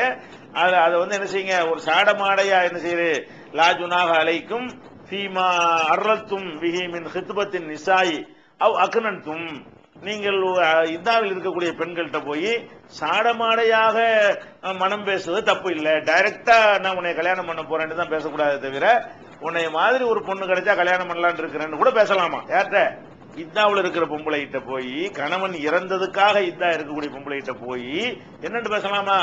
அதை என்ன செய்யுங்க, ஒரு சாடமாடையா என்ன செய்யுது, லாஜுனாக அலைக்கும் ஃபீமா அர்ரத்தும் பிஹி மின் ஹித்பத்தின் நிசாயி அவ் அக்னன்தும். நீங்கள் இத்தாவில் இருக்கக்கூடிய பெண்கள்கிட்ட போய் சாடமாடையாக மனம் பேசுவது தப்பு இல்லை. டைரக்டா நான் உன்னை கல்யாணம் பண்ண போறேன்னு தான் பேசக்கூடாது தவிர, உன்னை மாதிரி ஒரு பொண்ணு கிடைச்சா கல்யாணம் பண்ணலான்னு இருக்கிறேன்னு கூட பேசலாமா. யார்கிட்ட, இத்தாவில் இருக்கிற பொம்பளை கிட்ட போய், கணவன் இறந்ததுக்காக இத்தா இருக்கக்கூடிய பொம்பளை கிட்ட போய் என்னன்னு பேசலாமா,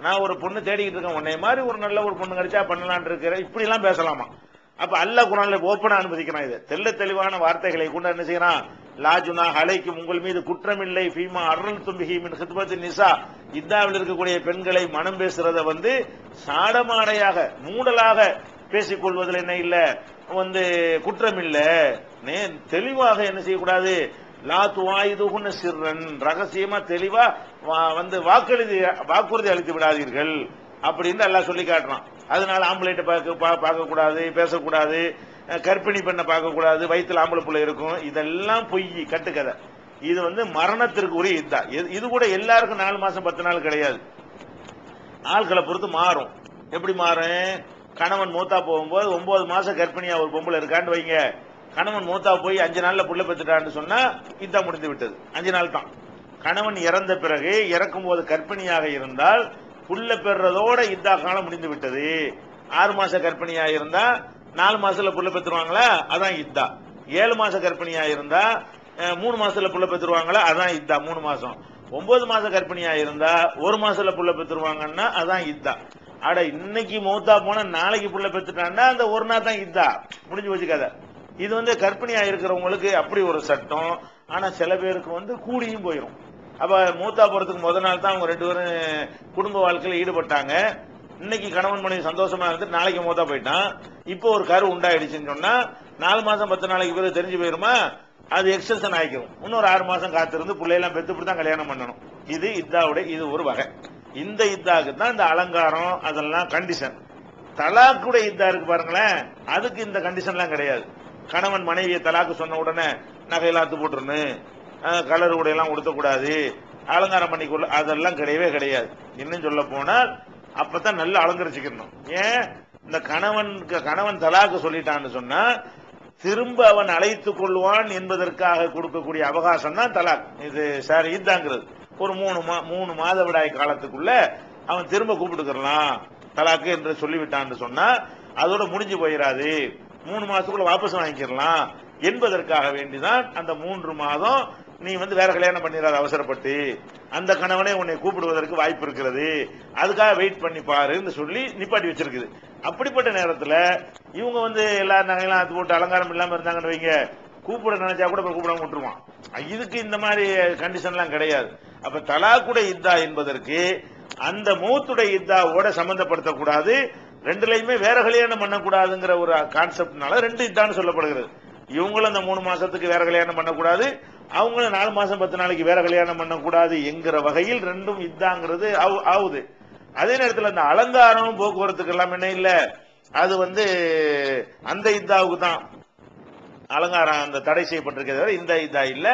நான் ஒரு பொண்ணு தேடிக்கிட்டு இருக்கேன், உன்னை மாதிரி ஒரு நல்ல ஒரு பொண்ணு கிடைச்சா பண்ணலான் இருக்கிறேன், இப்படி எல்லாம் பேசலாமா. அப்ப அல்லாஹ் குர்ஆன்ல ஓபனா அனுமதிக்கிறான். இது தெளிவான வார்த்தைகளை கொண்டு என்ன செய்யறான், லாஜுனா அலைக்கும், உங்கள் மீது குற்றமில்லை, ஃபீமா அர்ரல்தும் பிஹி மின் ஹித்பத்தின் நிசா, இத்தாவில் இருக்கக்கூடிய பெண்களை மனம் பேசுறத சாடமாடையாக மூடலாக பேசிக் கொள்வதில் என்ன இல்ல, குற்றம் இல்ல. தெளிவாக என்ன செய்யக்கூடாது, லா துவாயிதுகுன்ன சிர்ரன், ரகசியமா தெளிவா வாக்குறுதி அளித்து விடாதீர்கள் அப்படின்னு எல்லாம் சொல்லி காட்டுறான். அதனால ஆம்பளைட்ட பார்க்க கூடாது, பேசக்கூடாது, கர்ப்பிணி பெண்ணை பார்க்க கூடாது, வயிற்றுல ஆம்பளை பிள்ளை இருக்கும், இதெல்லாம் பொய், கட்டுக்கதை. இது மரணத்திற்கு உரிய இத்தா. இது கூட எல்லாருக்கும் 4 மாசம் 10 நாள் கிடையாது, ஆட்களை பொறுத்து மாறும். எப்படி மாறும், கணவன் மூத்தா போகும்போது 9 மாசம் கர்ப்பிணியா ஒரு பொம்பளை இருக்கான்னு வைங்க, கணவன் மூத்தா போய் 5 நாள்ல புள்ள பெற்றுட்டான்னு சொன்னா இத்தா முடிந்து விட்டது, 5 நாள் தான். கணவன் இறந்த பிறகு இறக்கும் போது கர்ப்பிணியாக இருந்தால் புள்ள பெறதோட இத்தா காலம் முடிந்து விட்டது. 6 மாச கர்ப்பிணியா இருந்தா 4 மாசத்துல புள்ள பெற்றுருவாங்களா, அதான் இத்தா. 7 மாச கர்ப்பிணியா இருந்தா 3 மாசத்துல புள்ள பெற்றுருவாங்களா, அதான் இத்தா 3 மாசம். 9 மாசம் கர்ப்பிணியா இருந்தா 1 மாசத்துல புள்ள பெற்றுருவாங்கன்னா அதான் இத்தா. அட இன்னைக்கு மௌத்தா போனா நாளைக்கு புள்ள பெற்றுட்டான்னா அந்த ஒரு நாள் தான் இத்தா, முடிஞ்சு வச்சுக்காத. இது கர்ப்பிணியா இருக்கிறவங்களுக்கு அப்படி ஒரு சட்டம். ஆனா சில பேருக்கு கூடியும் போயிடும். அப்ப மூத்தா போறதுக்கு முதல் நாள் தான் அவங்க 2 பேரும் குடும்ப வாழ்க்கையில ஈடுபட்டாங்க. இன்னைக்கு கணவன் மனைவி சந்தோஷமா இருந்து நாளைக்கு மூத்தா போயிட்டான். இப்போ ஒரு கரு உண்டாயிடுச்சுன்னு சொன்னா 4 மாசம் 10 நாளைக்கு பிறகு தெரிஞ்சு போயிருமா, அது எக்ஸ்டென்ஷன் ஆகிக்கும். இன்னொரு 6 மாசம் காத்திருந்து பிள்ளையெல்லாம் பெற்று தான் கல்யாணம் பண்ணணும். இது இத்தாவுடைய இது ஒரு வகை. இந்த இத்தாக்கு தான் இந்த அலங்காரம் அதெல்லாம் கண்டிஷன். தலாக்குடைய இத்தா இருக்கு பாருங்களேன், அதுக்கு இந்த கண்டிஷன்லாம் கிடையாது. கணவன் மனைவியை தலாக்கு சொன்ன உடனே நகையெல்லாம் அத்து போட்டுருன்னு, கலர் உடையெல்லாம் உடுத்தக்கூடாது, அலங்காரம் பண்ணிக்கொள்ள, அதெல்லாம் கிடையவே கிடையாது. இன்னும் சொல்ல போனால் அப்பதான் நல்லா அலங்கரிச்சுக்கணும். ஏன் இந்த கணவன் தலாக்கு சொல்லிட்டான்னு சொன்னா திரும்ப அவன் அழைத்துக் கொள்வான் என்பதற்காக கொடுக்கக்கூடிய அவகாசம் தான் தலாக். இது சார் இதாங்கிறது ஒரு 3 மாதவிடாய் காலத்துக்குள்ள அவன் திரும்ப கூப்பிட்டுக்கலாம் தலாக்கு என்று சொல்லிவிட்டான்னு சொன்னா அதோட முடிஞ்சு போயிடாது, 3 மாசத்துக்குள்ள வாபஸ் வாங்கிக்கலாம் என்பதற்காக வேண்டிதான் அந்த 3 மாதம் நீ வேற கல்யாணம் பண்ணிடாத அவசரப்பட்டு, அந்த கணவனே உன்னை கூப்பிடுவதற்கு வாய்ப்பு இருக்கிறது, அதுக்காக வெயிட் பண்ணி பாருன்னு சொல்லி நிப்பாட்டி வச்சிருக்குது. அப்படிப்பட்ட நேரத்தில் இவங்க எல்லா நகையெல்லாம் அது போட்டு அலங்காரம் இல்லாம இருந்தாங்கன்னு வைங்க, கூப்பிட நினைச்சா கூட கூப்பிடாம விட்டுருவான். இதுக்கு இந்த மாதிரி கண்டிஷன்லாம் கிடையாது. அப்ப தலாக்குடைய இத்தா என்பதற்கு அந்த மௌத்துடைய இத்தாவோட சம்பந்தப்படுத்தக்கூடாது, ரெண்டுலையுமே வேற கல்யாணம் பண்ணக்கூடாதுங்கிற ஒரு கான்செப்ட்னால 2 இத்தான்னு சொல்லப்படுகிறது. இவங்களும் அந்த 3 மாசத்துக்கு வேற கல்யாணம் பண்ணக்கூடாது, அவங்களும் 4 மாசம் 10 நாளைக்கு வேற கல்யாணம் பண்ணக்கூடாது என்கிற வகையில் 2ம் இத்தாங்கிறது ஆகுது. அதே நேரத்தில் அந்த அலங்காரம் போக்குவரத்துக்கு எல்லாம் என்ன இல்ல, அது அந்த இத்தாவுக்கு தான் அலங்காரம் அந்த தடை செய்யப்பட்டிருக்கிறது, இந்த இதா இல்ல.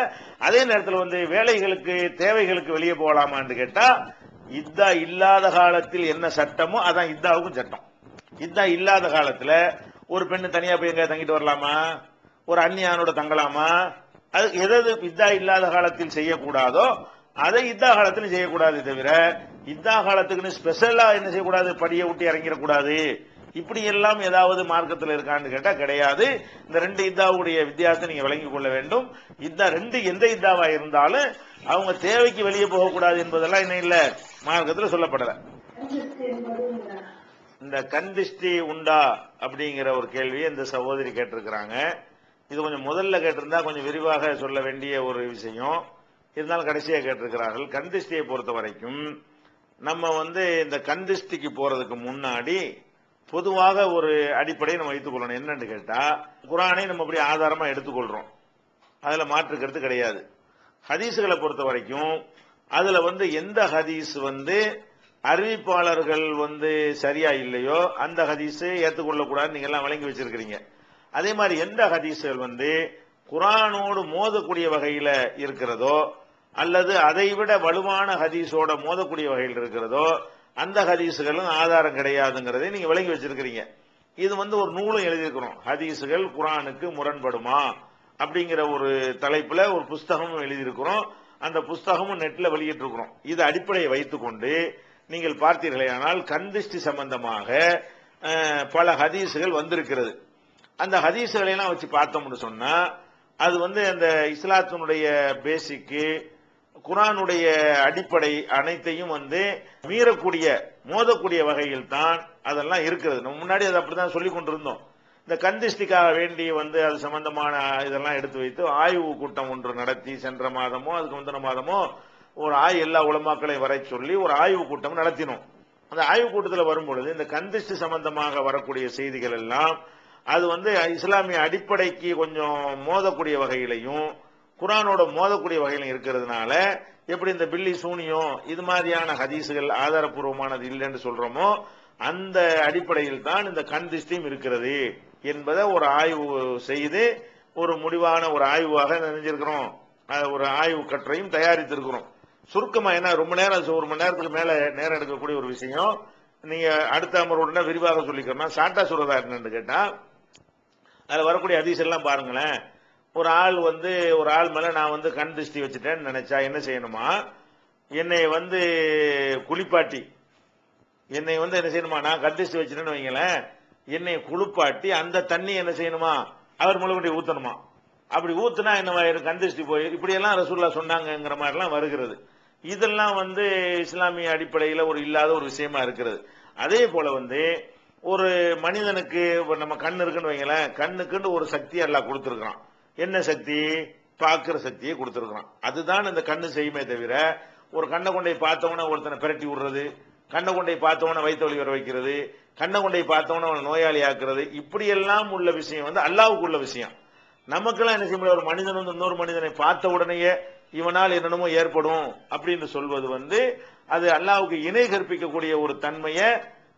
அதே நேரத்தில் வேலைகளுக்கு தேவைகளுக்கு வெளியே போகலாமான்னு கேட்டா இத்தா இல்லாத காலத்தில் என்ன சட்டமோ அதான் இத்தாவுக்கும் சட்டம். இத்தா இல்லாத காலத்துல ஒரு பெண்ணு தனியா போய் எங்க தங்கிட்டு வரலாமா, ஒரு அந்நியானோட தங்கலாமா, அது எது இத்தா இல்லாத காலத்தில் செய்யக்கூடாதோ அதை இத்தா காலத்தில் செய்யக்கூடாது. தவிர இத்தா காலத்துக்குன்னு ஸ்பெஷலா என்ன செய்யக்கூடாது, படியை விட்டு இறங்கிடக்கூடாது, இப்படி எல்லாம் ஏதாவது மார்க்கத்தில் இருக்கான்னு கேட்டா கிடையாது. இந்த 2 இத்தாவுடைய வித்தியாசத்தை நீங்க விளங்கிக் கொள்ள வேண்டும். இத்தா 2 எந்த இத்தாவா இருந்தாலும் அவங்க தேவைக்கு வெளியே போகக்கூடாது என்பதெல்லாம் என்ன இல்ல மார்க்கத்தில் சொல்லப்படல. இந்த கந்திஷ்டி உண்டா அப்படிங்கிற ஒரு கேள்வியை இந்த சகோதரி கேட்டிருக்கிறாங்க. இது கொஞ்சம் முதல்ல கேட்டிருந்தா கொஞ்சம் விரிவாக சொல்ல வேண்டிய ஒரு விஷயம், இருந்தாலும் கடைசியாக கேட்டிருக்கிறார்கள். கந்திஷ்டியை பொறுத்த வரைக்கும் நம்ம இந்த கந்திஷ்டிக்கு போறதுக்கு முன்னாடி பொதுவாக ஒரு அடிப்படையை நம்ம வைத்துக் கொள்ளணும். என்னன்னு கேட்டா குர்ஆனை நம்ம அப்படி ஆதாரமா எடுத்துக்கொள்றோம், அதுல மாற்று கருத்து கிடையாது. ஹதீஸ்களை பொறுத்த வரைக்கும் அதுல எந்த ஹதீஸ் அறிவிப்பாளர்கள் சரியா இல்லையோ அந்த ஹதீஸ் ஏற்றுக்கொள்ளக்கூடாது நீங்க எல்லாம் வழங்கி வச்சிருக்கிறீங்க. அதே மாதிரி எந்த ஹதீஸ்கள் குர்ஆனோடு மோதக்கூடிய வகையில இருக்கிறதோ அல்லது அதை விட வலுவான ஹதீஸோட மோதக்கூடிய வகையில் இருக்கிறதோ அந்த ஹதீஸுகளும் ஆதாரம் கிடையாதுங்கிறதை நீங்க விளங்கி வச்சிருக்கிறீங்க. இது ஒரு நூலும் எழுதியிருக்கிறோம், ஹதீஸுகள் குர்ஆனுக்கு முரண்படுமா அப்படிங்கிற ஒரு தலைப்புல ஒரு புஸ்தகமும் எழுதியிருக்கிறோம். அந்த புஸ்தகமும் நெட்ல வெளியிட்டிருக்கிறோம். இது அடிப்படையை வைத்துக்கொண்டு நீங்கள் பார்த்தீர்களே ஆனால் கந்திஷ்டி சம்பந்தமாக பல ஹதீஸுகள் வந்திருக்கிறது. அந்த ஹதீஸுகளை எல்லாம் வச்சு பார்த்தோம்னு சொன்னா அது அந்த இஸ்லாத்தினுடைய பேசிக்கு குர்ஆனுடைய அடிப்படை அனைத்தையும் மீறக்கூடிய மோதக்கூடிய வகையில் தான் அதெல்லாம் இருக்கிறது. நம்ம முன்னாடி அதை அப்படிதான் சொல்லி கொண்டிருந்தோம். இந்த கந்திஷ்டிக்காக வேண்டி அது சம்பந்தமான இதெல்லாம் எடுத்து வைத்து ஆய்வு கூட்டம் ஒன்று நடத்தி சென்ற மாதமோ அதுக்கு முந்தின மாதமோ ஒரு எல்லா உலமாக்களையும் வரை சொல்லி ஒரு ஆய்வு கூட்டம் நடத்தினோம். அந்த ஆய்வு கூட்டத்தில் வரும்பொழுது இந்த கந்திஷ்டி சம்பந்தமாக வரக்கூடிய செய்திகள் எல்லாம் அது இஸ்லாமிய அடிப்படைக்கு கொஞ்சம் மோதக்கூடிய வகையிலையும் குர்ஆனோட மோதக்கூடிய வகையிலும் இருக்கிறதுனால எப்படி இந்த பில்லி சூனியம் இது மாதிரியான ஹதீஸுகள் ஆதாரப்பூர்வமானது இல்லைன்னு சொல்றோமோ அந்த அடிப்படையில் தான் இந்த கந்திஷ்டியும் இருக்கிறது என்பதை ஒரு ஆய்வு செய்து ஒரு முடிவான ஒரு ஆய்வாக நினைஞ்சிருக்கிறோம். ஒரு ஆய்வு கட்டுரையும் தயாரித்திருக்கிறோம். சுருக்கமா என்ன ரொம்ப நேரம் 1 மணி நேரத்துக்கு மேல நேரம் எடுக்கக்கூடிய ஒரு விஷயம், நீங்க அடுத்த அமர்வுடனே விரிவாக சொல்லிக்கிறோம். ஷார்ட்டா சொல்றதா என்னன்னு கேட்டா அதுல வரக்கூடிய ஹதீஸ் எல்லாம் பாருங்களேன். ஒரு ஆள் ஒரு ஆள் மேல நான் கண் திருஷ்டி வச்சுட்டேன்னு நினைச்சா என்ன செய்யணுமா, என்னை குளிப்பாட்டி என்னை என்ன செய்யணுமா, நான் கண் திருஷ்டி வச்சுட்டேன்னு வைங்களேன், என்னை குளிப்பாட்டி அந்த தண்ணி என்ன செய்யணுமா அவர் முழுவதும் ஊத்தணுமா. அப்படி ஊத்துனா என்னவாயிரும், கந்திஷ்டி போயிரு. இப்படியெல்லாம் ரசூலுல்லாஹ் சொன்னாங்கங்கிற மாதிரிலாம் வருகிறது. இதெல்லாம் இஸ்லாமிய அடிப்படையில் ஒரு இல்லாத ஒரு விஷயமா இருக்கிறது. அதே போல ஒரு மனிதனுக்கு நம்ம கண்ணு இருக்குன்னு வைங்களேன், கண்ணுக்குன்னு ஒரு சக்தி எல்லாம் கொடுத்துருக்கான். என்ன சக்தி? பார்க்கிற சக்தியை கொடுத்துருக்கான். அதுதான் இந்த கண்ணு செய்யுமே தவிர, ஒரு கண்ணை கொண்டை பார்த்தவன ஒருத்தனை பிரட்டி விடுறது, கண்ணை கொண்டை பார்த்தவன வயிற்று வலி வர வைக்கிறது, கண்ணை கொண்டை பார்த்தவன அவனை நோயாளி ஆக்குறது, இப்படியெல்லாம் உள்ள விஷயம் அல்லாஹ்வுக்கு உள்ள விஷயம். நமக்கெல்லாம் என்ன செய்ய முடியாது? ஒரு மனிதன் இன்னொரு மனிதனை பார்த்த உடனேயே இவனால் என்னென்னமோ ஏற்படும் அப்படின்னு சொல்வது அது அல்லாஹ்வுக்கு இணை கற்பிக்கக்கூடிய ஒரு தன்மையை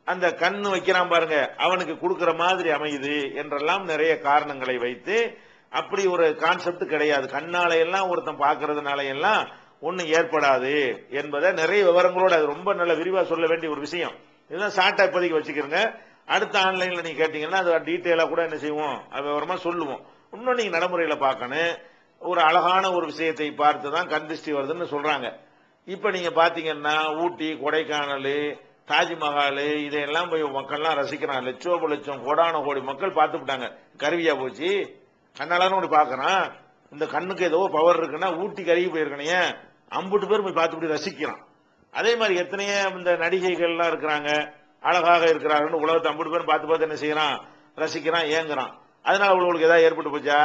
அந்த கண்ணு வைக்கிறான் பாருங்க, அவனுக்கு கொடுக்கிற மாதிரி அமையுது என்றெல்லாம் நிறைய காரணங்களை வைத்து அப்படி ஒரு கான்செப்ட் கிடையாது. கண்ணால எல்லாம் ஒருத்தன் பார்க்கறதுனால எல்லாம் ஒன்னும் ஏற்படாது என்பதை நிறைய விவரங்களோட அது ரொம்ப நல்ல விரிவா சொல்ல வேண்டிய ஒரு விஷயம். இதுதான் ஷார்ட்டா இப்போதைக்கு வச்சுக்கிறேங்க. அடுத்த ஆன்லைன்ல நீங்க கேட்டீங்கன்னா அது டீட்டெயிலா கூட என்ன செய்வோம், அது விவரமா சொல்லுவோம். இன்னும் நீங்க நடைமுறையில பார்க்கணும். ஒரு அழகான ஒரு விஷயத்தை பார்த்து தான் கந்திஷ்டி வருதுன்னு சொல்றாங்க. இப்ப நீங்க பாத்தீங்கன்னா ஊட்டி, கொடைக்கானல், தாஜ்மஹால் இதையெல்லாம் போய் மக்கள்லாம் ரசிக்கிறான். லட்சம் கோடான கோடி மக்கள் பார்த்து விட்டாங்க. கருவியா போச்சு, கண்ணாலும் அப்படி பாக்குறான். இந்த கண்ணுக்கு ஏதோ பவர் இருக்குன்னா ஊட்டி கருகி போயிருக்கணையே, அம்புட்டு பேர் போய் பார்த்து ரசிக்கிறான். அதே மாதிரி எத்தனையோ இந்த நடிகைகள்லாம் இருக்கிறாங்க, அழகாக இருக்கிறார்கள், உலகத்தை அம்புட்டு பேர் பார்த்து என்ன செய்யறான், ரசிக்கிறான், ஏங்குறான். அதனால உங்களுக்கு ஏதாவது ஏற்பட்டு போச்சா?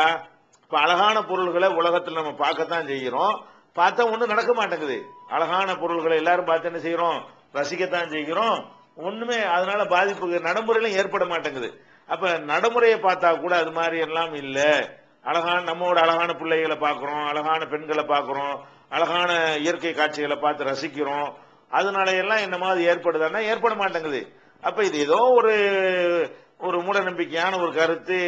இப்ப அழகான பொருள்களை உலகத்தில் நம்ம பார்க்கத்தான் செய்கிறோம், பார்த்தா ஒண்ணும் நடக்க மாட்டேங்குது. அழகான பொருள்களை எல்லாரும் பார்த்து என்ன செய்யறோம், ரசிக்கத்தான் செய்கிறோம். ஒண்ணுமே அதனால பாதிப்பு நடைமுறையில ஏற்பட மாட்டேங்குது. அப்ப நடைமுறையை பார்த்தா கூட அது மாதிரி எல்லாம் இல்ல. நம்மோட அழகான பிள்ளைகளை பார்க்கிறோம், அழகான பெண்களை பார்க்கிறோம், அழகான இயற்கை காட்சிகளை பார்த்து ரசிக்கிறோம். அதனால எல்லாம் என்ன மாதிரி ஏற்படுதுன்னா ஏற்பட மாட்டேங்குது. அப்ப இது ஏதோ ஒரு மூட நம்பிக்கையான ஒரு கருத்து,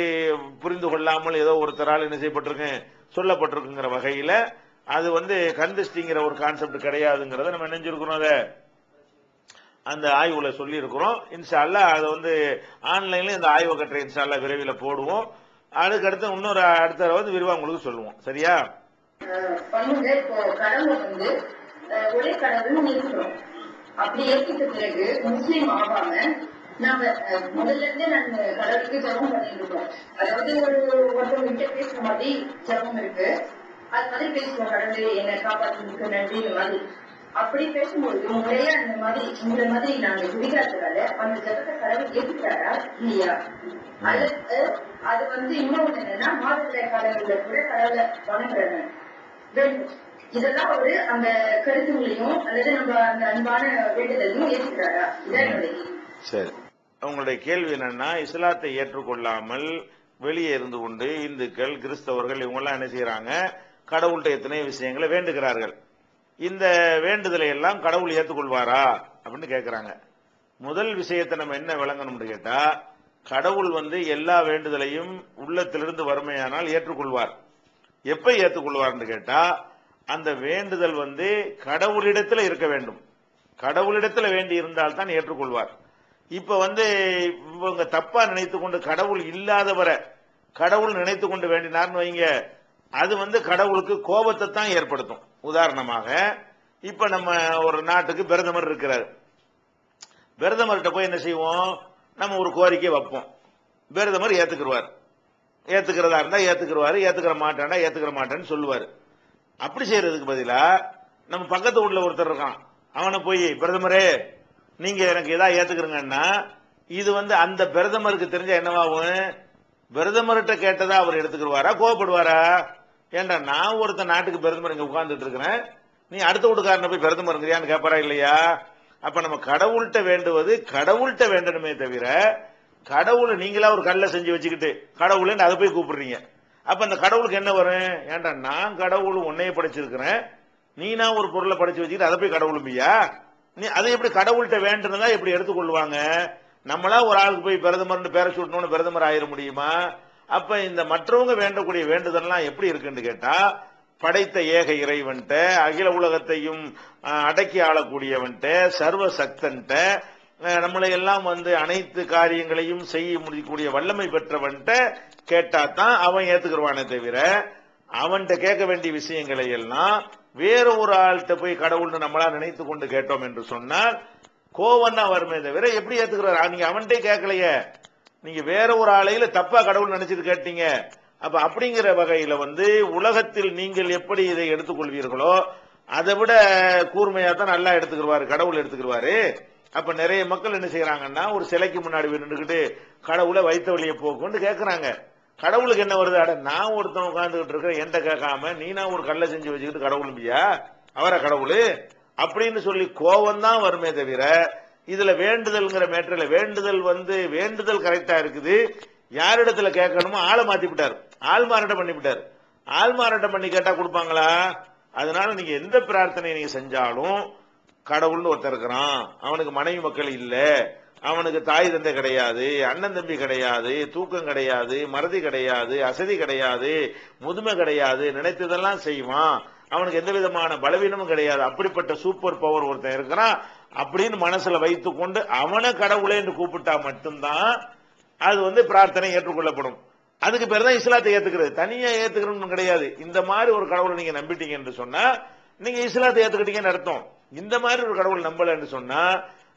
புரிந்து கொள்ளாமல் ஏதோ ஒருத்தரால் என்ன செய்யப்பட்டிருக்கு, சொல்லப்பட்டிருக்குங்கிற வகையில அது கந்திஷ்டிங்கிற ஒரு கான்செப்ட் கிடையாதுங்கிறத நம்ம நினைஞ்சிருக்கிறோம். அதை அந்த ஆய்வுல சொல்லி இருக்கிறோம். இன்ஷா அல்லாஹ் அதை ஆன்லைன்ல இந்த ஆய்வு கட்டுரை இன்ஷா அல்லாஹ் விரைவில் போடுவோம். அதுக்கடுத்து இன்னொரு அடுத்த விரிவா உங்களுக்கு சொல்லுவோம். சரியா? இப்போ கடவுள் ஒரே கடவுள் இருக்கிறோம். அப்படி ஏற்கிட்ட பிறகு முஸ்லீம் ஆகாம நாங்க முதல்ல இருந்தே நாங்க கடவுளுக்கு ஜபம் பண்ணிட்டு இருக்கோம். அதாவது ஒருத்தவங்க கிட்ட பேசுற மாதிரி ஜபம் இருக்கு, அது மாதிரி பேசுவோம். கடவுளே என்னை காப்பாற்றுறதுக்கு நன்றி மாதிரி அப்படி பேசும்போது முறையா அந்த மாதிரி உங்களை மாதிரி நாங்க குடிக்காததால அந்த ஜபத்தை கடவுள் ஏற்றுக்கிறாரா இல்லையா? அல்லது அது இன்னொன்னு என்னன்னா மாதவிலை காலங்களில் கூட கடவுளை வணங்குறாங்க. இதெல்லாம் அந்த கருத்துங்களையும் அல்லது நம்ம அந்த அன்பான வேண்டுதலையும் ஏற்றுக்கிறாரா? இதான் சரி. உங்களுடைய கேள்வி என்னன்னா, இஸ்லாத்தை ஏற்றுக்கொள்ளாமல் வெளியே இருந்து கொண்டு இந்துக்கள், கிறிஸ்தவர்கள் இவங்கெல்லாம் என்ன செய்யறாங்க, கடவுள்கிட்ட எத்தனை விஷயங்களை வேண்டுகிறார்கள். இந்த வேண்டுதலை எல்லாம் கடவுள் ஏற்றுக்கொள்வாரா அப்படின்னு கேட்கிறாங்க. முதல் விஷயத்தை நம்ம என்ன விளங்கணும்னு கேட்டா, கடவுள் எல்லா வேண்டுதலையும் உள்ளத்திலிருந்து வறுமையானால் ஏற்றுக்கொள்வார். எப்ப ஏற்றுக்கொள்வார்னு கேட்டா, அந்த வேண்டுதல் கடவுளிடத்துல இருக்க வேண்டும். கடவுளிடத்துல வேண்டி இருந்தால் தான் ஏற்றுக்கொள்வார். இப்ப இவங்க தப்பா நினைத்து கொண்டு கடவுள் இல்லாதவரை கடவுள் நினைத்து கொண்டு வேண்டினார்னு வைங்க, அது கடவுளுக்கு கோபத்தை தான் ஏற்படுத்தும். உதாரணமாக இப்ப நம்ம ஒரு நாட்டுக்கு பிரதமர் இருக்கிறார். பிரதமர்கிட்ட போய் என்ன செய்வோம், நம்ம ஒரு கோரிக்கை வைப்போம். பிரதமர் ஏத்துக்குருவார். ஏத்துக்கிறதா இருந்தா ஏத்துக்குருவாரு, ஏத்துக்கிற மாட்டாண்டா ஏத்துக்கிற மாட்டேன்னு சொல்லுவாரு. அப்படி செய்யறதுக்கு பதிலா நம்ம பக்கத்து வீட்டுல ஒருத்தர் இருக்கான், அவனை போய் பிரதமரே நீங்க எனக்கு ஏதாவது ஏத்துக்கிறீங்கன்னா, இது அந்த பிரதமருக்கு தெரிஞ்ச என்னவாகும், பிரதமர்கிட்ட கேட்டதா அவர் எடுத்துக்கிடுவாரா, கோவப்படுவாரா? ஏண்டா நான் ஒருத்த நாட்டுக்கு பிரதமர் இங்க உட்கார்ந்துட்டு இருக்கிறேன், நீ அடுத்த வீட்டுக்காரனை போய் பிரதமருங்கிறியான்னு கேட்பாரா இல்லையா? அப்ப நம்ம கடவுள்கிட்ட வேண்டுவது கடவுள்கிட்ட வேண்டணுமே தவிர, கடவுளை நீங்களா ஒரு கல்லை செஞ்சு வச்சுக்கிட்டு கடவுள் அதை போய் கூப்பிடுறீங்க. அப்ப அந்த கடவுளுக்கு என்ன வரும், ஏண்டா நான் கடவுள் உன்னைய படைச்சிருக்கிறேன், நீனா ஒரு பொருளை படைச்சு வச்சுக்கிட்டு அதை போய் கடவுளுமையா? நீ அதை எப்படி கடவுள்கிட்ட வேண்டுனதா எப்படி எடுத்துக்கொள்வாங்க? நம்மளா ஒரு ஆளுக்கு போய் பிரதமர் பேர சூட்டணும்னு பிரதமர் ஆயிட முடியுமா? அப்ப இந்த மற்றவங்க வேண்டக்கூடிய வேண்டுதல்லாம் எப்படி இருக்குன்னு கேட்டா, படைத்த ஏக இறைவன்ட்ட, அகில உலகத்தையும் அடக்கி ஆளக்கூடியவன்ட்ட, சர்வ சக்தன்ட்ட, நம்மளை எல்லாம் அனைத்து காரியங்களையும் செய்ய முடியக்கூடிய வல்லமை பெற்றவன்ட்ட கேட்டாதான் அவன் ஏத்துக்குருவானே தவிர, அவன்கிட்ட கேட்க வேண்டிய விஷயங்களை எல்லாம் வேற ஒரு ஆள்கிட்ட போய் கடவுள்னு நம்மளா நினைத்து கொண்டு கேட்டோம் என்று சொன்னால் கோவம் தான் வருமே தவிர எப்படி ஏத்துக்கிறார்? நீங்க அவன்கிட்ட கேட்கலையே, நீங்க வேற ஒரு ஆளையில தப்பா கடவுள் நினைச்சிட்டு கேட்டீங்க, அப்ப அப்படிங்கிற வகையில உலகத்தில் நீங்கள் எப்படி இதை எடுத்துக்கொள்வீர்களோ அதை விட கூர்மையா தான் நல்லா எடுத்துக்கிடுவாரு, கடவுள் எடுத்துக்கிடுவாரு. அப்ப நிறைய மக்கள் என்ன செய்யறாங்கன்னா, ஒரு சிலைக்கு முன்னாடி நின்றுகிட்டு கடவுளை வைத்த வழியை போக்குன்னு கேட்கறாங்க. கடவுளுக்கு என்ன வருது? அட நான் ஒருத்தன் உட்கார்ந்துகிட்டு இருக்கிறேன், என்கிட்ட கேட்காம நீனா ஒரு கல்லை செஞ்சு வச்சுக்கிட்டு கடவுளும்பியா அவரை கடவுள் அப்படின்னு சொல்லி கோபம் தான் வருமே தவிர, இதுல வேண்டுதல்ங்கிற மேட்டர்ல வேண்டுதல் கரெக்டா இருக்குது. யாரிடத்துல கேட்கணுமோ ஆளை மாத்தி விட்டாரு, ஆள் மாறாட்டம் பண்ணி விட்டாரு. ஆள் மாறாட்டம் பண்ணி கேட்டா கொடுப்பாங்களா? அதனால நீங்க எந்த பிரார்த்தனை நீங்க செஞ்சாலும், கடவுள்னு ஒருத்தர் இருக்கிறான், அவனுக்கு மனைவி மக்கள் இல்ல, அவனுக்கு தாய் தந்தை கிடையாது, அண்ணன் தம்பி கிடையாது, தூக்கம் கிடையாது, மறதி கிடையாது, அசதி கிடையாது, முதுமை கிடையாது, நினைத்ததெல்லாம் செய்வான், அவனுக்கு எந்த விதமான பலவீனமும் கிடையாது, அப்படிப்பட்ட சூப்பர் பவர் ஒருத்தன் இருக்கிறான் அப்படின்னு மனசுல வைத்துக் கொண்டு அவனை கடவுளே என்று கூப்பிட்டா மட்டும்தான் அது பிரார்த்தனை ஏற்றுக்கொள்ளப்படும். அதுக்கு பேர் தான் இஸ்லாத்தை ஏத்துக்கிறது. தனியா ஏத்துக்கணும்னு கிடையாது. இந்த மாதிரி ஒரு கடவுளை நீங்க நம்பிட்டீங்க என்று சொன்னா நீங்க இஸ்லாத்தை ஏத்துக்கிட்டீங்கன்னு அர்த்தம். இந்த மாதிரி ஒரு கடவுள் நம்பல என்று சொன்னா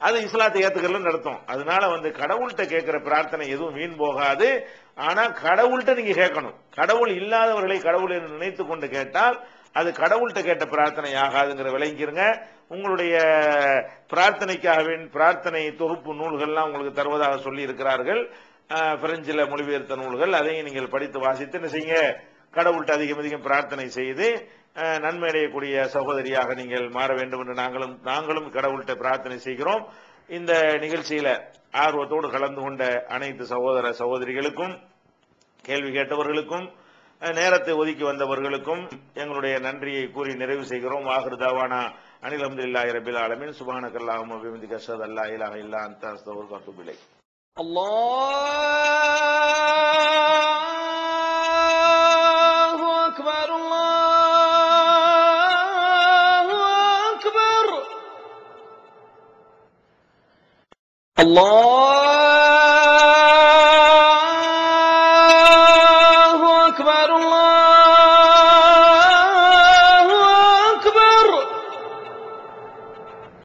அது இஸ்லாத்தை ஏத்துக்கலன்னு அர்த்தம். அதனால கடவுள்கிட்ட கேட்கிற பிரார்த்தனை எதுவும் வீண் போகாது. ஆனா கடவுள்கிட்ட நீங்க கேட்கணும். கடவுள் இல்லாதவர்களை கடவுள் என்று நினைத்து கொண்டு கேட்டால் அது கடவுள்கிட்ட கேட்ட பிரார்த்தனை ஆகாதுங்கிற விளங்கிருங்க. உங்களுடைய பிரார்த்தனை தொகுப்பு நூல்கள்லாம் உங்களுக்கு தருவதாக சொல்லி இருக்கிறார்கள். பிரெஞ்சில் மொழிபெயர்த்த நூல்கள், அதையும் நீங்கள் படித்து வாசித்து என்ன செய்யுங்க, கடவுள்கிட்ட அதிகம் அதிகம் பிரார்த்தனை செய்து நன்மை அடையக்கூடிய சகோதரியாக நீங்கள் மாற வேண்டும் என்று நாங்களும் கடவுள்கிட்ட பிரார்த்தனை செய்கிறோம். இந்த நிகழ்ச்சியில ஆர்வத்தோடு கலந்து கொண்ட அனைத்து சகோதர சகோதரிகளுக்கும், கேள்வி கேட்டவர்களுக்கும், நேரத்தை ஒதுக்கி வந்தவர்களுக்கும் எங்களுடைய நன்றியை கூறி நிறைவு செய்கிறோம். ஆகிரு தாவானா அனில் அல்ஹம்துலில்லாஹி ரப்பில் ஆலமீன். சுப்ஹானக்கல்லாஹும்ம வ பிஹம்திக அஷ்ஹது அல்லா இலாஹா இல்லா அன்த அஸ்தக்ஃபிருக வ அத்தூபு இலைக். அல்லாஹு அக்பர், அல்லாஹு அக்பர், அல்லாஹ்